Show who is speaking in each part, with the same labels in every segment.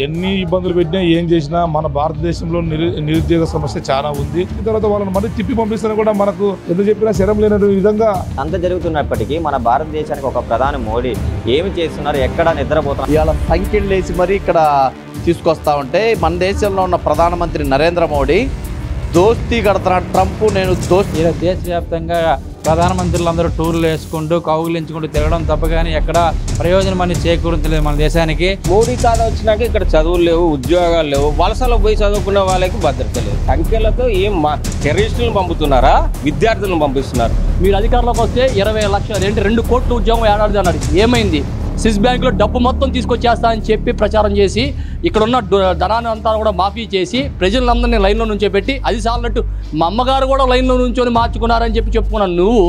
Speaker 1: ఎన్ని ఇబ్బందులు పెట్టినా ఏం చేసినా మన భారతదేశంలో నిరుద్యోగ సమస్య చాలా ఉంది. తర్వాత వాళ్ళని మళ్ళీ తిప్పి పంపిస్తున్నా కూడా మనకు ఎంత చెప్పినా శరం లేనటువంటి విధంగా
Speaker 2: అంత జరుగుతున్నప్పటికీ మన భారతదేశానికి ఒక ప్రధాని మోడీ ఏమి చేస్తున్నారు, ఎక్కడ నిద్రపోతున్నారు,
Speaker 3: ఇవాళ సంఖ్యలు వేసి మరి ఇక్కడ తీసుకొస్తా ఉంటే మన దేశంలో ఉన్న ప్రధానమంత్రి నరేంద్ర మోడీ దోస్తీ కడుతున్న ట్రంప్ నేను
Speaker 4: దేశవ్యాప్తంగా ప్రధానమంత్రులందరూ టూర్లు వేసుకుంటూ కౌగులించుకుంటూ తిరగడం తప్ప కానీ ఎక్కడ ప్రయోజనం అనేది చేకూరుతలేదు మన దేశానికి.
Speaker 5: మోడీ తాత వచ్చినాక ఇక్కడ చదువులు లేవు, ఉద్యోగాలు లేవు, వలసలో పోయి చదువుకున్న వాళ్ళకి భద్రత లేదు. సంఖ్యలతో ఏం టెర్రరిస్టులను పంపుతున్నారా, విద్యార్థులను పంపిస్తున్నారు.
Speaker 4: మీరు అధికారంలోకి వస్తే 20 లక్షలు 2 కోట్ల ఉద్యోగం ఏడాది అన్నాడు. ఏమైంది? స్విస్ బ్యాంకులో డబ్బు మొత్తం తీసుకొచ్చేస్తా అని చెప్పి ప్రచారం చేసి ఇక్కడున్న ధనాన్ని అంతా కూడా మాఫీ చేసి ప్రజలందరినీ లైన్లో నుంచో పెట్టి అది చాలన్నట్టు మా అమ్మగారు కూడా లైన్లో నుంచొని మార్చుకున్నారని చెప్పి చెప్పుకున్నాను. నువ్వు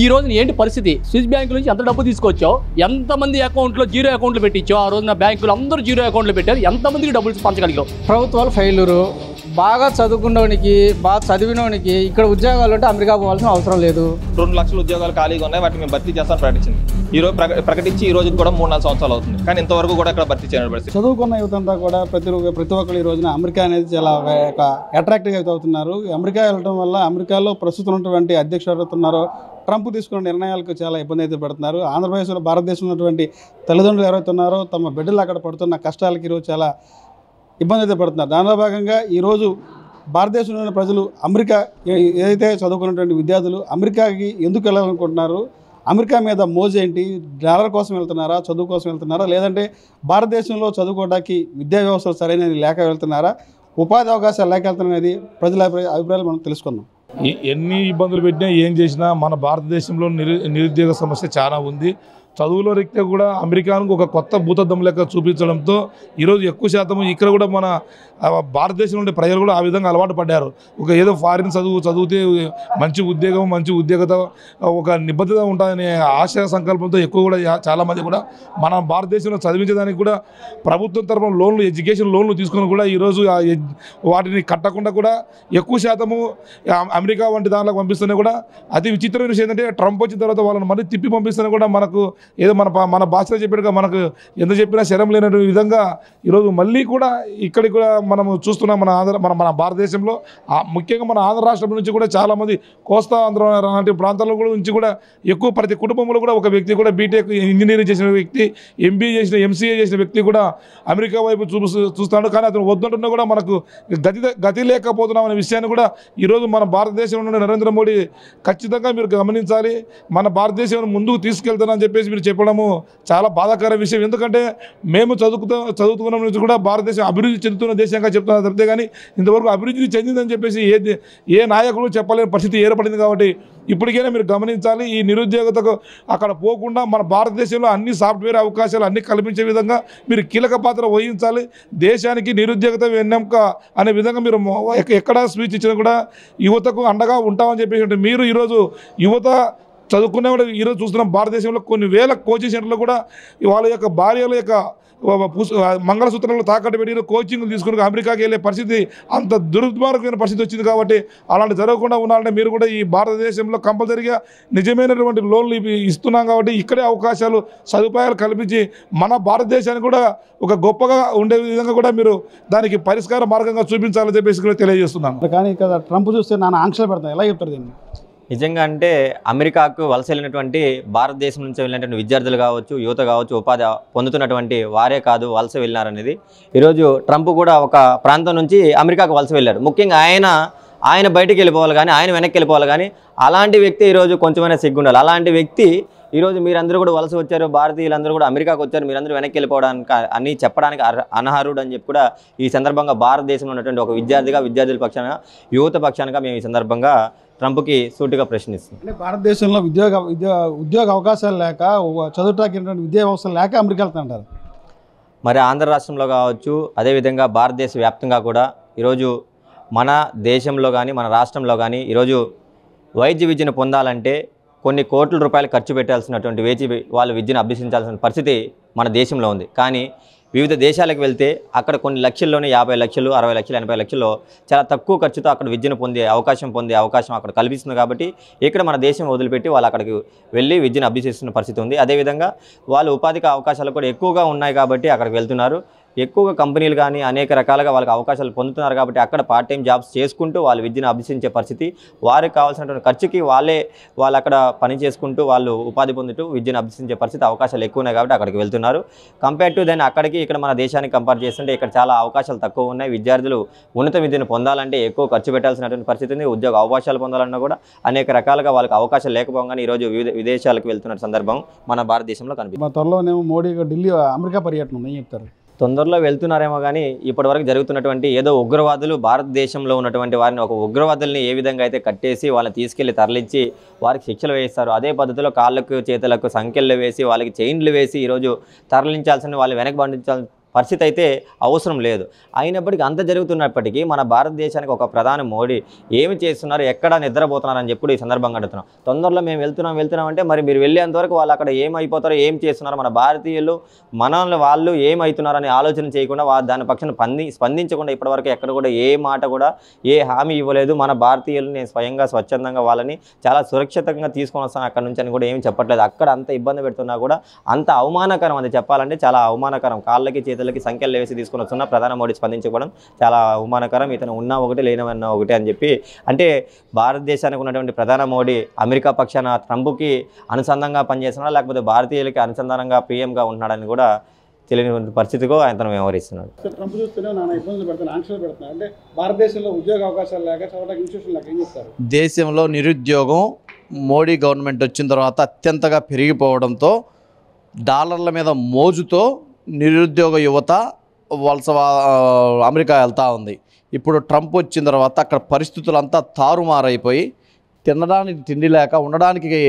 Speaker 4: ఈ రోజున ఏంటి పరిస్థితి? స్విస్ బ్యాంకు నుంచి ఎంత డబ్బు తీసుకొచ్చావు, ఎంతమంది అకౌంట్లో జీరో అకౌంట్లు పెట్టించావు? ఆ రోజున బ్యాంకులు అందరూ జీరో అకౌంట్లు పెట్టారు. ఎంతమందికి డబ్బులు పంచగలిగావు?
Speaker 6: ప్రభుత్వాలు ఫెయిల్యూరు. బాగా చదువుకున్నవానికి, బాగా చదివినవానికి ఇక్కడ ఉద్యోగాలు ఉంటే అమెరికా పోవాల్సిన అవసరం లేదు.
Speaker 5: 2 లక్షల ఉద్యోగాలు ఖాళీగా ఉన్నాయి, వాటిని మేము భర్తీ చేస్తామని ప్రకటించింది. ఈ రోజు ప్రకటించి ఈ రోజు కూడా 3-4 సంవత్సరాలు అవుతుంది, కానీ ఇంతవరకు కూడా ఇక్కడ భర్తీ చేయని పరిస్థితి.
Speaker 6: చదువుకున్న యువత అంతా కూడా ప్రతి ఒక్కరు ఈ రోజున అమెరికా అనేది చాలా ఒక అట్రాక్టివ్ యూత్ అవుతున్నారు. అమెరికా వెళ్ళడం వల్ల అమెరికాలో ప్రస్తుతం ఉన్నటువంటి అధ్యక్షుడు ఎవరుతున్నారో ట్రంప్ తీసుకున్న నిర్ణయాలకు చాలా ఇబ్బంది అయితే పడుతున్నారు. ఆంధ్రప్రదేశ్లో భారతదేశంలో ఉన్నటువంటి తల్లిదండ్రులు ఎవరైతున్నారో తమ బిడ్డలు అక్కడ పడుతున్న కష్టాలకి ఈరోజు చాలా ఇబ్బంది అయితే పడుతున్నారు. దానిలో భాగంగా ఈరోజు భారతదేశంలోని ప్రజలు అమెరికా ఏదైతే చదువుకున్నటువంటి విద్యార్థులు అమెరికాకి ఎందుకు వెళ్ళాలనుకుంటున్నారు, అమెరికా మీద మోజు ఏంటి, డాలర్ కోసం వెళ్తున్నారా, చదువు కోసం వెళ్తున్నారా, లేదంటే భారతదేశంలో చదువుకోవడానికి విద్యా వ్యవస్థలు సరైనది లేక వెళ్తున్నారా, ఉపాధి అవకాశాలు లేక వెళ్తున్నారనేది ప్రజల అభిప్రాయాలు మనం తెలుసుకుందాం.
Speaker 1: ఎన్ని ఇబ్బందులు పెట్టినా ఏం చేసినా మన భారతదేశంలో నిరుద్యోగ సమస్య చాలా ఉంది. చదువులో రీత్యా కూడా అమెరికాను ఒక కొత్త భూతద్దం లెక్క చూపించడంతో ఈరోజు ఎక్కువ శాతం ఇక్కడ కూడా మన భారతదేశంలో ఉండే ప్రజలు కూడా ఆ విధంగా అలవాటు పడ్డారు. ఒక ఏదో ఫారిన్ చదివితే మంచి ఉద్యోగం, మంచి ఉద్యోగత, ఒక నిబద్ధత ఉంటుందనే ఆశయ సంకల్పంతో ఎక్కువ కూడా చాలామంది కూడా మన భారతదేశంలో చదివించడానికి కూడా ప్రభుత్వం తరఫున లోన్లు, ఎడ్యుకేషన్ లోన్లు తీసుకుని కూడా ఈరోజు వాటిని కట్టకుండా కూడా ఎక్కువ శాతము అమెరికా వంటి దానిలోకి పంపిస్తూనే కూడా అతి విచిత్రమైన విషయం ఏంటంటే ట్రంప్ వచ్చిన తర్వాత వాళ్ళని మళ్ళీ తిప్పి పంపిస్తూనే కూడా మనకు ఏదో మన భాషలో చెప్పినట్టుగా మనకు ఎంత చెప్పినా శరం లేనటువంటి విధంగా ఈరోజు మళ్ళీ కూడా ఇక్కడికి కూడా మనం చూస్తున్నాం. మన భారతదేశంలో ముఖ్యంగా మన ఆంధ్ర రాష్ట్రం నుంచి కూడా చాలామంది కోస్తా ఆంధ్ర లాంటి ప్రాంతాల్లో కూడా నుంచి కూడా ఎక్కువ ప్రతి కుటుంబంలో కూడా ఒక వ్యక్తి కూడా బీటెక్ ఇంజనీరింగ్ చేసిన వ్యక్తి, ఎంబీఏ చేసిన, ఎంసీఏ చేసిన వ్యక్తి కూడా అమెరికా వైపు చూస్తున్నాడు. కానీ అతను వద్దంటున్నా కూడా మనకు గతి లేకపోతున్నాం అనే విషయాన్ని కూడా ఈరోజు మన భారతదేశంలో నరేంద్ర మోడీ ఖచ్చితంగా మీరు గమనించాలి. మన భారతదేశం ముందుకు తీసుకెళ్తానని చెప్పేసి మీరు చెప్పడము చాలా బాధాకర విషయం. ఎందుకంటే మేము చదువుతున్న నుంచి కూడా భారతదేశం అభివృద్ధి చెందుతున్న దేశంగా చెప్తున్నారు తప్పితే కానీ ఇంతవరకు అభివృద్ధి చెందిందని చెప్పేసి ఏ నాయకులు చెప్పలేని పరిస్థితి ఏర్పడింది. కాబట్టి ఇప్పటికైనా మీరు గమనించాలి. ఈ నిరుద్యోగతకు అక్కడ పోకుండా మన భారతదేశంలో అన్ని సాఫ్ట్వేర్ అవకాశాలు అన్ని కల్పించే విధంగా మీరు కీలక పాత్ర వహించాలి. దేశానికి నిరుద్యోగత వెన్నెముక అనే విధంగా మీరు ఎక్కడ స్పీచ్ ఇచ్చినా కూడా యువతకు అండగా ఉంటామని చెప్పేసి మీరు ఈరోజు యువత చదువుకునే వాళ్ళు ఈరోజు చూస్తున్నాం. భారతదేశంలో కొన్ని వేల కోచింగ్ సెంటర్లు కూడా వాళ్ళ యొక్క భార్యల యొక్క మంగళసూత్రాలు తాకట్టు పెట్టి కోచింగ్లు తీసుకుని అమెరికాకి వెళ్ళే పరిస్థితి, అంత దుర్మార్గమైన పరిస్థితి వచ్చింది. కాబట్టి అలాంటి జరగకుండా ఉండాలంటే మీరు కూడా ఈ భారతదేశంలో కంపల్సరీగా నిజమైనటువంటి లోన్లు ఇస్తున్నాం కాబట్టి ఇక్కడే అవకాశాలు, సదుపాయాలు కల్పించి మన భారతదేశానికి కూడా ఒక గొప్పగా ఉండే విధంగా కూడా మీరు దానికి పరిష్కార మార్గంగా చూపించాలని చెప్పేసి కూడా తెలియజేస్తున్నాను.
Speaker 6: కానీ ఇక్కడ ట్రంప్ చూస్తే నాన్న ఆంక్షలు పెడతాను, ఎలా చెప్తారు దీన్ని?
Speaker 2: నిజంగా అంటే అమెరికాకు వలస వెళ్ళినటువంటి భారతదేశం నుంచి వెళ్ళినటువంటి విద్యార్థులు కావచ్చు, యువత కావచ్చు, ఉపాధి పొందుతున్నటువంటి వారే కాదు వలస వెళ్ళినారనేది. ఈరోజు ట్రంప్ కూడా ఒక ప్రాంతం నుంచి అమెరికాకు వలస వెళ్ళాడు. ముఖ్యంగా ఆయన బయటికి వెళ్ళిపోవాలి కానీ, ఆయన వెనక్కి వెళ్ళిపోవాలి కానీ, అలాంటి వ్యక్తి ఈరోజు కొంచెమైనా సిగ్గుండాలి. అలాంటి వ్యక్తి ఈరోజు మీరందరూ కూడా వలస వచ్చారు, భారతీయులందరూ కూడా అమెరికాకు వచ్చారు, మీరందరూ వెనక్కి వెళ్ళిపోవడానికి అని చెప్పడానికి అనర్హుడు అని చెప్పి కూడా ఈ సందర్భంగా భారతదేశంలో ఉన్నటువంటి ఒక విద్యార్థుల పక్షాన, యువత పక్షానగా మేము ఈ సందర్భంగా ట్రంప్కి సూటిగా ప్రశ్నిస్తుంది.
Speaker 6: అంటే భారతదేశంలో ఉద్యోగ అవకాశాలు లేక, చదువుటానికి విద్యా వ్యవస్థలు లేక అమెరికా వెళ్తుంటారు.
Speaker 2: మరి ఆంధ్ర రాష్ట్రంలో కావచ్చు, అదేవిధంగా భారతదేశ వ్యాప్తంగా కూడా ఈరోజు మన దేశంలో కానీ, మన రాష్ట్రంలో కానీ ఈరోజు వైద్య విద్యను పొందాలంటే కొన్ని కోట్ల రూపాయలు ఖర్చు పెట్టాల్సినటువంటి వాళ్ళు విద్యను అభ్యసించాల్సిన పరిస్థితి మన దేశంలో ఉంది. కానీ వివిధ దేశాలకు వెళ్తే అక్కడ కొన్ని లక్షల్లోనే 50 లక్షలు, 60 లక్షలు, 80 లక్షల్లో చాలా తక్కువ ఖర్చుతో అక్కడ విద్యను పొందే అవకాశం అక్కడ కల్పిస్తుంది. కాబట్టి ఇక్కడ మన దేశం వదిలిపెట్టి వాళ్ళు అక్కడికి వెళ్ళి విద్యను అభ్యసిస్తున్న పరిస్థితి ఉంది. అదేవిధంగా వాళ్ళు ఉపాధికి అవకాశాలు కూడా ఎక్కువగా ఉన్నాయి కాబట్టి అక్కడికి వెళ్తున్నారు. ఎక్కువగా కంపెనీలు కానీ అనేక రకాలుగా వాళ్ళకి అవకాశాలు పొందుతున్నారు కాబట్టి అక్కడ పార్ట్ టైం జాబ్స్ చేసుకుంటూ వాళ్ళు విద్యను అభ్యసించే పరిస్థితి, వారికి కావాల్సినటువంటి ఖర్చుకి వాళ్ళు అక్కడ పని చేసుకుంటూ వాళ్ళు ఉపాధి పొందుతూ విద్యను అభ్యసించే పరిస్థితి అవకాశాలు ఎక్కువ ఉన్నాయి కాబట్టి అక్కడికి వెళ్తున్నారు. కంపేర్ టు దెన్ అక్కడికి ఇక్కడ మన దేశానికి కంపేర్ చేస్తుంటే ఇక్కడ చాలా అవకాశాలు తక్కువ ఉన్నాయి. విద్యార్థులు ఉన్నత విద్యను పొందాలంటే ఎక్కువ ఖర్చు పెట్టాల్సినటువంటి పరిస్థితి ఉంది. ఉద్యోగ అవకాశాలు పొందాలన్నా కూడా అనేక రకాలుగా వాళ్ళకి అవకాశాలు లేకపోగానే ఈరోజు విదేశాలకు వెళ్తున్న సందర్భం మన భారతదేశంలో కనిపిస్తుంది.
Speaker 6: మా త్వరలోనేమో మోడీ ఢిల్లీ అమెరికా పర్యటన ఉందని చెప్తారు.
Speaker 2: తొందరలో వెళ్తున్నారేమో కానీ ఇప్పటివరకు జరుగుతున్నటువంటి ఏదో ఉగ్రవాదులు భారతదేశంలో ఉన్నటువంటి వారిని ఒక ఉగ్రవాదుల్ని ఏ విధంగా అయితే కట్టేసి వాళ్ళని తీసుకెళ్లి తరలించి వారికి శిక్షలు వేస్తారు, అదే పద్ధతిలో కాళ్ళకు చేతులకు సంఖ్యలు వేసి వాళ్ళకి చైన్లు వేసి ఈరోజు తరలించాల్సిన వాళ్ళు వెనక్కి పండించాల్సిన పరిస్థితి అయితే అవసరం లేదు. అయినప్పటికీ అంత జరుగుతున్నప్పటికీ మన భారతదేశానికి ఒక ప్రధాని మోడీ ఏమి చేస్తున్నారు, ఎక్కడ నిద్రపోతున్నారని చెప్పి ఈ సందర్భంగా అడుగుతున్నాం. తొందరలో మేము వెళ్తున్నాం అంటే మరి మీరు వెళ్ళేంతవరకు వాళ్ళు అక్కడ ఏమైపోతారో, ఏం చేస్తున్నారో, మన భారతీయులు మనల్ని వాళ్ళు ఏమవుతున్నారని ఆలోచన చేయకుండా దాని పక్షాన స్పందించకుండా ఇప్పటివరకు ఎక్కడ కూడా ఏ మాట కూడా ఏ హామీ ఇవ్వలేదు. మన భారతీయులు నేను స్వయంగా స్వచ్ఛందంగా వాళ్ళని చాలా సురక్షితంగా తీసుకొని వస్తాను అక్కడ నుంచి అని కూడా ఏమి చెప్పట్లేదు. అక్కడ అంత ఇబ్బంది పెడుతున్నా కూడా అంత అవమానకరం, అది చెప్పాలంటే చాలా అవమానకరం. కాళ్ళకి చేతులకి సంఖ్యలు వేసి తీసుకొని వస్తున్నా ప్రధాని మోడీ స్పందించుకోవడం చాలా అవమానకరం. ఇతను ఉన్నా ఒకటి లేనివన్నా ఒకటి అని చెప్పి, అంటే భారతదేశానికి ఉన్నటువంటి ప్రధాని మోడీ అమెరికా పక్షాన ట్రంప్కి అనుసంధానంగా పనిచేస్తున్నాడా లేకపోతే భారతీయులకి అనుసంధానంగా పీఎంగా ఉంటున్నాడని కూడా తెలియని పరిస్థితిగా ఆయన వ్యవహరిస్తున్నాడు.
Speaker 6: ట్రంప్ చూస్తేనే నానా ఇబ్బందులు పెడుతున్నారు, ఆంక్షలు పెడుతున్నారు. అంటే భారతదేశంలో ఉద్యోగ అవకాశాలు లేక చదవడానికి ఇన్స్టిట్యూషన్ లేక ఏం చెప్తారు?
Speaker 3: దేశంలో నిరుద్యోగం మోడీ గవర్నమెంట్ వచ్చిన తర్వాత అత్యంతగా పెరిగిపోవడంతో డాలర్ల మీద మోజుతో నిరుద్యోగ యువత వలస అమెరికా వెళ్తూ ఉంది. ఇప్పుడు ట్రంప్ వచ్చిన తర్వాత అక్కడ పరిస్థితులంతా తారుమారైపోయి తినడానికి తిండి లేక ఉండడానికి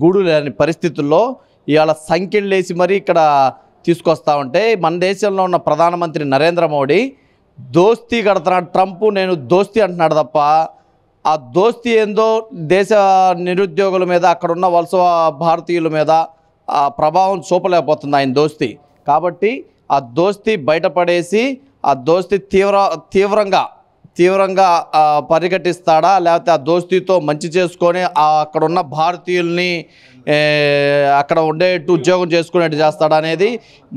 Speaker 3: గూడు లేని పరిస్థితుల్లో ఇవాళ సంఖ్యలేసి మరీ ఇక్కడ తీసుకొస్తా ఉంటే మన దేశంలో ఉన్న ప్రధానమంత్రి నరేంద్ర మోడీ దోస్తీ కడుతున్నాడు. ట్రంప్ నేను దోస్తీ అంటున్నాడు తప్ప ఆ దోస్తీ ఏందో దేశ నిరుద్యోగుల మీద అక్కడున్న వలస భారతీయుల మీద ఆ ప్రభావం చూపలేకపోతుంది ఆయన దోస్తీ. కాబట్టి ఆ దోస్తీ బయటపడేసి ఆ దోస్తీ తీవ్రంగా పరిగెట్టిస్తాడా లేకపోతే ఆ దోస్తీతో మంచి చేసుకొని అక్కడున్న భారతీయుల్ని అక్కడ ఉండేట్టు ఉద్యోగం చేసుకునేట్టు చేస్తాడా అనేది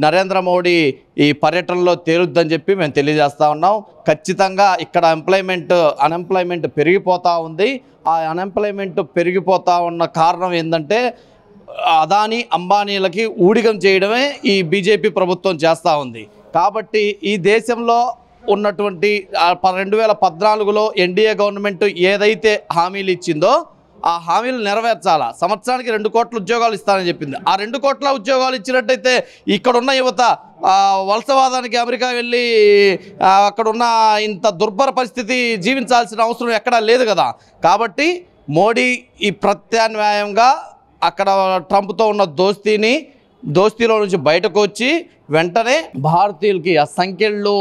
Speaker 3: నరేంద్ర మోడీ ఈ పర్యటనలో తేలుద్దని చెప్పి మేము తెలియజేస్తూ ఉన్నాం. ఖచ్చితంగా ఇక్కడ అన్ఎంప్లాయ్మెంట్ పెరిగిపోతూ ఉంది. ఆ అన్ఎంప్లాయ్మెంట్ పెరిగిపోతూ ఉన్న కారణం ఏంటంటే అదానీ అంబానీలకి ఊడిగం చేయడమే ఈ బీజేపీ ప్రభుత్వం చేస్తూ ఉంది. కాబట్టి ఈ దేశంలో ఉన్నటువంటి 2014లో ఎన్డీఏ గవర్నమెంట్ ఏదైతే హామీలు ఇచ్చిందో ఆ హామీలు నెరవేర్చాలా. సంవత్సరానికి 2 కోట్ల ఉద్యోగాలు ఇస్తానని చెప్పింది. ఆ 2 కోట్ల ఉద్యోగాలు ఇచ్చినట్టయితే ఇక్కడున్న యువత వలసవాదానికి అమెరికా వెళ్ళి అక్కడున్న ఇంత దుర్భర పరిస్థితి జీవించాల్సిన అవసరం ఎక్కడా లేదు కదా. కాబట్టి మోడీ ఈ ప్రత్యామ్నాయంగా అక్కడ ట్రంప్తో ఉన్న దోస్తీలో నుంచి బయటకు వచ్చి వెంటనే భారతీయులకి ఆ సంఖ్యలు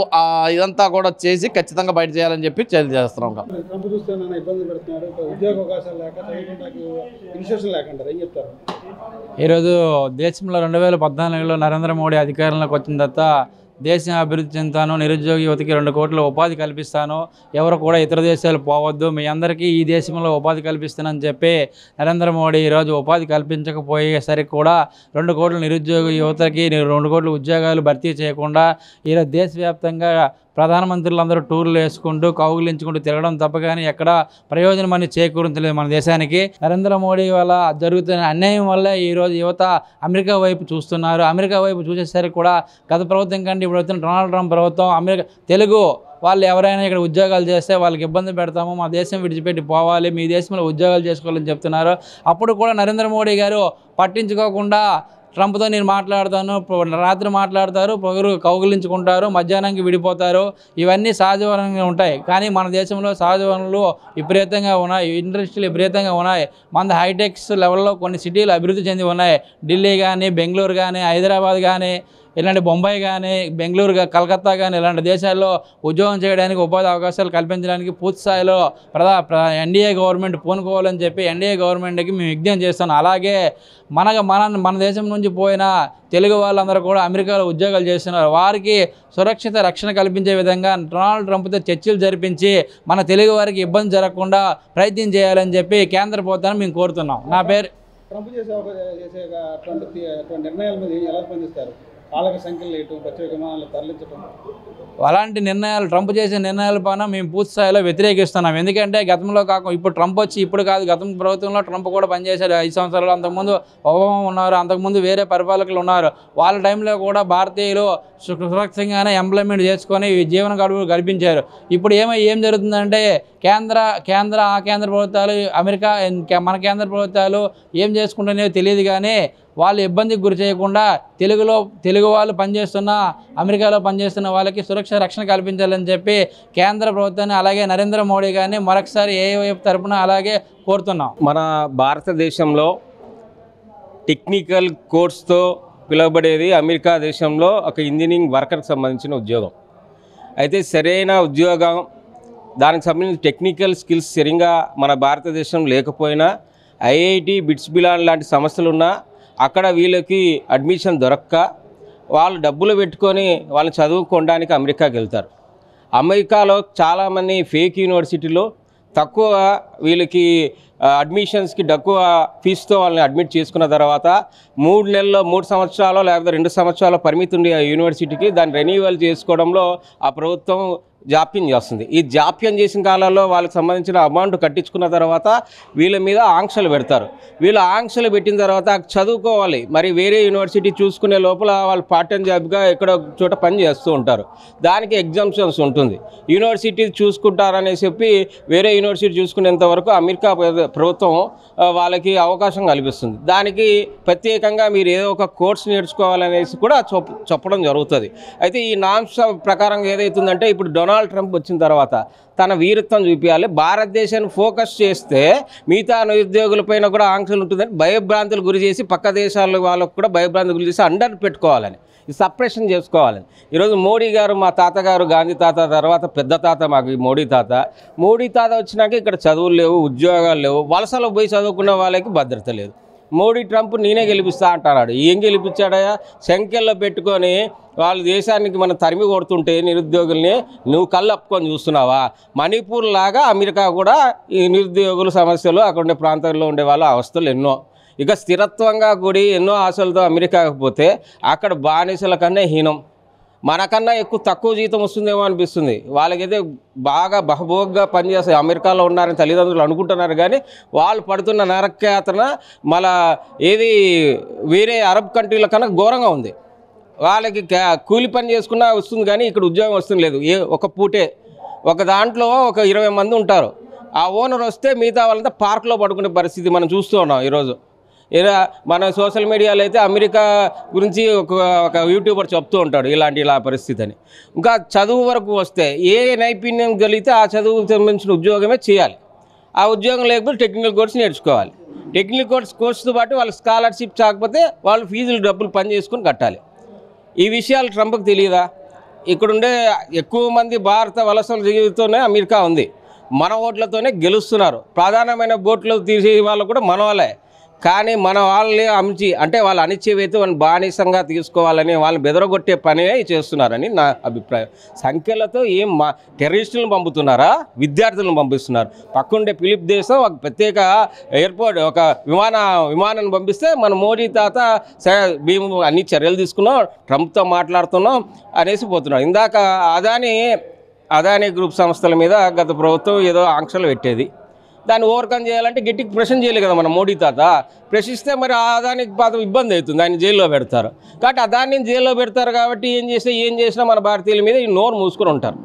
Speaker 3: ఇదంతా కూడా చేసి ఖచ్చితంగా బయట చేయాలని చెప్పి తెలియజేస్తున్నాం.
Speaker 6: ట్రంప్ చూస్తే నన్ను ఇబ్బంది పెడుతున్నారు, ఉద్యోగ అవకాశాలు లేక చదువుకోవడానికి ఇన్స్టిట్యూషన్ లేకుండా ఏం చెప్తారు?
Speaker 7: ఈరోజు దేశంలో 2014లో నరేంద్ర మోడీ అధికారంలోకి వచ్చిన తర్వాత దేశం అభివృద్ధి చెందుతాను, నిరుద్యోగ యువతకి 2 కోట్ల ఉపాధి కల్పిస్తాను, ఎవరు కూడా ఇతర దేశాలు పోవద్దు, మీ అందరికీ ఈ దేశంలో ఉపాధి కల్పిస్తానని చెప్పి నరేంద్ర మోడీ ఈరోజు ఉపాధి కల్పించకపోయేసరికి కూడా 2 కోట్ల నిరుద్యోగ యువతకి 2 కోట్ల ఉద్యోగాలు భర్తీ చేయకుండా ఈరోజు దేశవ్యాప్తంగా ప్రధానమంత్రులందరూ టూర్లు వేసుకుంటూ కౌగిలించుకుంటూ తిరగడం తప్ప కానీ ఎక్కడ ప్రయోజనం అని చేకూరించలేదు మన దేశానికి. నరేంద్ర మోడీ వల్ల జరుగుతున్న అన్యాయం వల్ల ఈరోజు యువత అమెరికా వైపు చూస్తున్నారు. అమెరికా వైపు చూసేసరికి కూడా గత ప్రభుత్వం కంటే ఇప్పుడు వచ్చిన డొనాల్డ్ ట్రంప్ ప్రభుత్వం తెలుగు వాళ్ళు ఎవరైనా ఇక్కడ ఉద్యోగాలు చేస్తే వాళ్ళకి ఇబ్బంది పెడతాము, మా దేశం విడిచిపెట్టి పోవాలి, మీ దేశంలో ఉద్యోగాలు చేసుకోవాలని చెప్తున్నారు. అప్పుడు కూడా నరేంద్ర మోడీ గారు పట్టించుకోకుండా ట్రంప్తో నేను మాట్లాడతాను, రాత్రి మాట్లాడతారు, పొగరు కౌగిలించుకుంటారు, మధ్యాహ్నానికి విడిపోతారు, ఇవన్నీ సహజవనంగా ఉంటాయి. కానీ మన దేశంలో సహజ వనరులు విపరీతంగా ఉన్నాయి, ఇండస్ట్రీలు విపరీతంగా ఉన్నాయి. మన హైటెక్స్ లెవెల్లో కొన్ని సిటీలు అభివృద్ధి చెంది ఉన్నాయి. ఢిల్లీ కానీ, బెంగళూరు కానీ, హైదరాబాద్ కానీ, ఇలాంటి బొంబాయి కానీ, బెంగళూరు కలకత్తా కానీ ఇలాంటి దేశాల్లో ఉద్యోగం చేయడానికి ఉపాధి అవకాశాలు కల్పించడానికి పూర్తి స్థాయిలో ఎన్డీఏ గవర్నమెంట్ పూనుకోవాలని చెప్పి ఎన్డీఏ గవర్నమెంట్కి మేము విజ్ఞప్తి చేస్తున్నాం. అలాగే మన దేశం నుంచి పోయిన తెలుగు వాళ్ళందరూ కూడా అమెరికాలో ఉద్యోగాలు చేస్తున్నారు. వారికి సురక్షిత రక్షణ కల్పించే విధంగా డొనాల్డ్ ట్రంప్తో చర్చలు జరిపించి మన తెలుగు వారికి ఇబ్బంది జరగకుండా ప్రయత్నం చేయాలని చెప్పి కేంద్ర ప్రభుత్వాన్ని మేము కోరుతున్నాం. నా పేరు
Speaker 6: ట్రంప్ చేసే నిర్ణయాల మీద ఎలా స్పందిస్తారు? పాలక సంఖ్యలు వేయటం, ప్రత్యేక విమానాలు తరలించడం,
Speaker 7: అలాంటి నిర్ణయాలు ట్రంప్ చేసే నిర్ణయాల పైన మేము పూర్తి స్థాయిలో వ్యతిరేకిస్తున్నాం. ఎందుకంటే గతంలో కాకుండా ఇప్పుడు ట్రంప్ వచ్చి ఇప్పుడు కాదు, గతం ప్రభుత్వంలో ట్రంప్ కూడా పనిచేశాడు 5 సంవత్సరాలు. అంతకుముందు ఒబామా ఉన్నారు, అంతకుముందు వేరే పరిపాలకులు ఉన్నారు. వాళ్ళ టైంలో కూడా భారతీయులు సురక్షితంగానే ఎంప్లాయ్మెంట్ చేసుకొని జీవన గడువు గడిపించారు. ఇప్పుడు ఏం జరుగుతుందంటే కేంద్ర ప్రభుత్వాలు, అమెరికా మన కేంద్ర ప్రభుత్వాలు ఏం చేసుకుంటున్నాయో తెలియదు, కానీ వాళ్ళు ఇబ్బందికి గురి చేయకుండా తెలుగు వాళ్ళు పనిచేస్తున్న అమెరికాలో పనిచేస్తున్న వాళ్ళకి రక్షణ కల్పించాలని చెప్పి కేంద్ర ప్రభుత్వాన్ని అలాగే నరేంద్ర మోడీ గారిని మరొకసారి ఏఐవైఎఫ్ తరపున అలాగే కోరుతున్నాం.
Speaker 5: మన భారతదేశంలో టెక్నికల్ కోర్స్తో పిలువబడేది అమెరికా దేశంలో ఒక ఇంజనీరింగ్ వర్కర్కి సంబంధించిన ఉద్యోగం. అయితే సరైన ఉద్యోగం, దానికి సంబంధించిన టెక్నికల్ స్కిల్స్ సరిగ్గా మన భారతదేశం లేకపోయినా ఐఐటి, బిట్స్ బిలాన్ లాంటి సంస్థలున్నా అక్కడ వీళ్ళకి అడ్మిషన్ దొరక్క వాళ్ళు డబ్బులు పెట్టుకొని వాళ్ళని చదువుకోవడానికి అమెరికాకి వెళ్తారు. అమెరికాలో చాలామంది ఫేక్ యూనివర్సిటీలో తక్కువ వీళ్ళకి అడ్మిషన్స్కి తక్కువ ఫీజుతో వాళ్ళని అడ్మిట్ చేసుకున్న తర్వాత 3 నెలల్లో 3 సంవత్సరాలు లేకపోతే 2 సంవత్సరాల పరిమితి ఉండే ఆ యూనివర్సిటీకి దాన్ని రెన్యూవల్ చేసుకోవడంలో ఆ ప్రభుత్వం జాప్యం చేస్తుంది. ఈ జాప్యం చేసిన కాలంలో వాళ్ళకి సంబంధించిన అమౌంట్ కట్టించుకున్న తర్వాత వీళ్ళ మీద ఆంక్షలు పెడతారు. వీళ్ళు ఆంక్షలు పెట్టిన తర్వాత చదువుకోవాలి, మరి వేరే యూనివర్సిటీ చూసుకునే లోపల వాళ్ళు పార్ట్ టైం జాబ్గా ఎక్కడో చోట పని చేస్తూ ఉంటారు. దానికి ఎగ్జామ్షన్స్ ఉంటుంది. యూనివర్సిటీ చూసుకుంటారని చెప్పి వేరే యూనివర్సిటీ చూసుకునేంత వరకు అమెరికా ప్రభుత్వం వాళ్ళకి అవకాశం కల్పిస్తుంది. దానికి ప్రత్యేకంగా మీరు ఏదో ఒక కోర్స్ నేర్చుకోవాలనేసి కూడా చెప్పడం జరుగుతుంది. అయితే ఈ నామ్స్ ప్రకారం ఏదైతుందంటే ఇప్పుడు డొనాల్డ్ ట్రంప్ వచ్చిన తర్వాత తన వీరత్వం చూపించాలి, భారతదేశాన్ని ఫోకస్ చేస్తే మిగతా నిరుద్యోగులపైన కూడా ఆంక్షలు ఉంటుందని భయభ్రాంతులు గురి చేసి పక్క దేశాల వాళ్ళకు కూడా భయభ్రాంతులు గురి చేసి అండర్ పెట్టుకోవాలని, ఈ సప్రెషన్ చేసుకోవాలని. ఈరోజు మోడీ గారు, మా తాతగారు గాంధీ తాత తర్వాత పెద్ద తాత మాకు మోడీ తాత వచ్చినాక ఇక్కడ చదువులు లేవు, ఉద్యోగాలు లేవు, వలసలో పోయి చదువుకున్న వాళ్ళకి భద్రత లేదు. ట్రంప్ నేనే గెలిపిస్తా అంటున్నాడు. ఏం గెలిపించాడయా? సంఖ్యల్లో పెట్టుకొని వాళ్ళ దేశానికి మనం తరిమి కొడుతుంటే నిరుద్యోగుల్ని నువ్వు కళ్ళు అప్పుకొని చూస్తున్నావా? మణిపూర్ లాగా అమెరికా కూడా ఈ నిరుద్యోగుల సమస్యలు, అక్కడ ఉండే ప్రాంతాల్లో ఉండే వాళ్ళ అవస్థలు ఎన్నో. ఇక స్థిరత్వంగా కూడి ఎన్నో ఆశలతో అమెరికాకు పోతే అక్కడ బానిసల కన్నా హీనం, మనకన్నా తక్కువ జీతం వస్తుందేమో అనిపిస్తుంది. వాళ్ళకైతే బాగా బహభోగ్గా పనిచేస్తాయి. అమెరికాలో ఉన్నారని తల్లిదండ్రులు అనుకుంటున్నారు, కానీ వాళ్ళు పడుతున్న నరకయాతన మళ్ళా ఏది వేరే అరబ్ కంట్రీల కన్నా ఘోరంగా ఉంది. వాళ్ళకి కూలి పని చేసుకున్నా వస్తుంది, కానీ ఇక్కడ ఉద్యోగం వస్తుంది లేదు. ఒక పూటే ఒక దాంట్లో ఒక 20 మంది ఉంటారు. ఆ ఓనర్ వస్తే మిగతా వాళ్ళంతా పార్క్లో పడుకునే పరిస్థితి మనం చూస్తూ ఉన్నాం ఈరోజు. మన సోషల్ మీడియాలో అయితే అమెరికా గురించి ఒక యూట్యూబర్ చెప్తూ ఉంటాడు ఇలా పరిస్థితి అని. ఇంకా చదువు వరకు వస్తే ఏ నైపుణ్యం కలిగితే ఆ చదువుకు సంబంధించిన ఉద్యోగమే చేయాలి. ఆ ఉద్యోగం లేకపోతే టెక్నికల్ కోర్స్ నేర్చుకోవాలి. టెక్నికల్ కోర్సుతో పాటు వాళ్ళకి స్కాలర్షిప్ కాకపోతే వాళ్ళు ఫీజులు డబ్బులు పని చేసుకుని కట్టాలి. ఈ విషయాలు ట్రంప్కి తెలియదా? ఇక్కడుండే ఎక్కువ మంది భారత వలసల జీవితంతోనే అమెరికా ఉంది. మన ఓట్లతోనే గెలుస్తున్నారు. ప్రధానమైన ఓట్లు తీసే వాళ్ళు కూడా మన వాళ్ళే. కానీ మన వాళ్ళని అంటే వాళ్ళు అణిచివేత వాళ్ళని బానిసంగా తీసుకోవాలని వాళ్ళని బెదరగొట్టే పనే చేస్తున్నారని నా అభిప్రాయం. సంఖ్యలతో టెర్రరిస్టులను పంపుతున్నారా? విద్యార్థులను పంపిస్తున్నారు. పక్కుండే ఫిలిప్ దేశం ఒక ప్రత్యేక ఎయిర్పోర్ట్, ఒక విమానాన్ని పంపిస్తే మన మోడీ తాత మేము అన్ని చర్యలు తీసుకున్నాం, ట్రంప్తో మాట్లాడుతున్నాం అనేసి పోతున్నాం. ఇందాక అదానీ గ్రూప్ సంస్థల మీద గత ప్రభుత్వం ఏదో ఆంక్షలు పెట్టేది. దాన్ని ఓవర్కమ్ చేయాలంటే గట్టికి ప్రశ్న చేయలేదు కదా మన మోడీ తాత. ప్రశ్నిస్తే మరి అదానికి పాత ఇబ్బంది అవుతుంది, ఆయన జైల్లో పెడతారు. కాబట్టి అదాన్ని జైల్లో పెడతారు కాబట్టి ఏం చేసినా మన భారతీయుల మీద ఈ నోరు మూసుకొని ఉంటారు.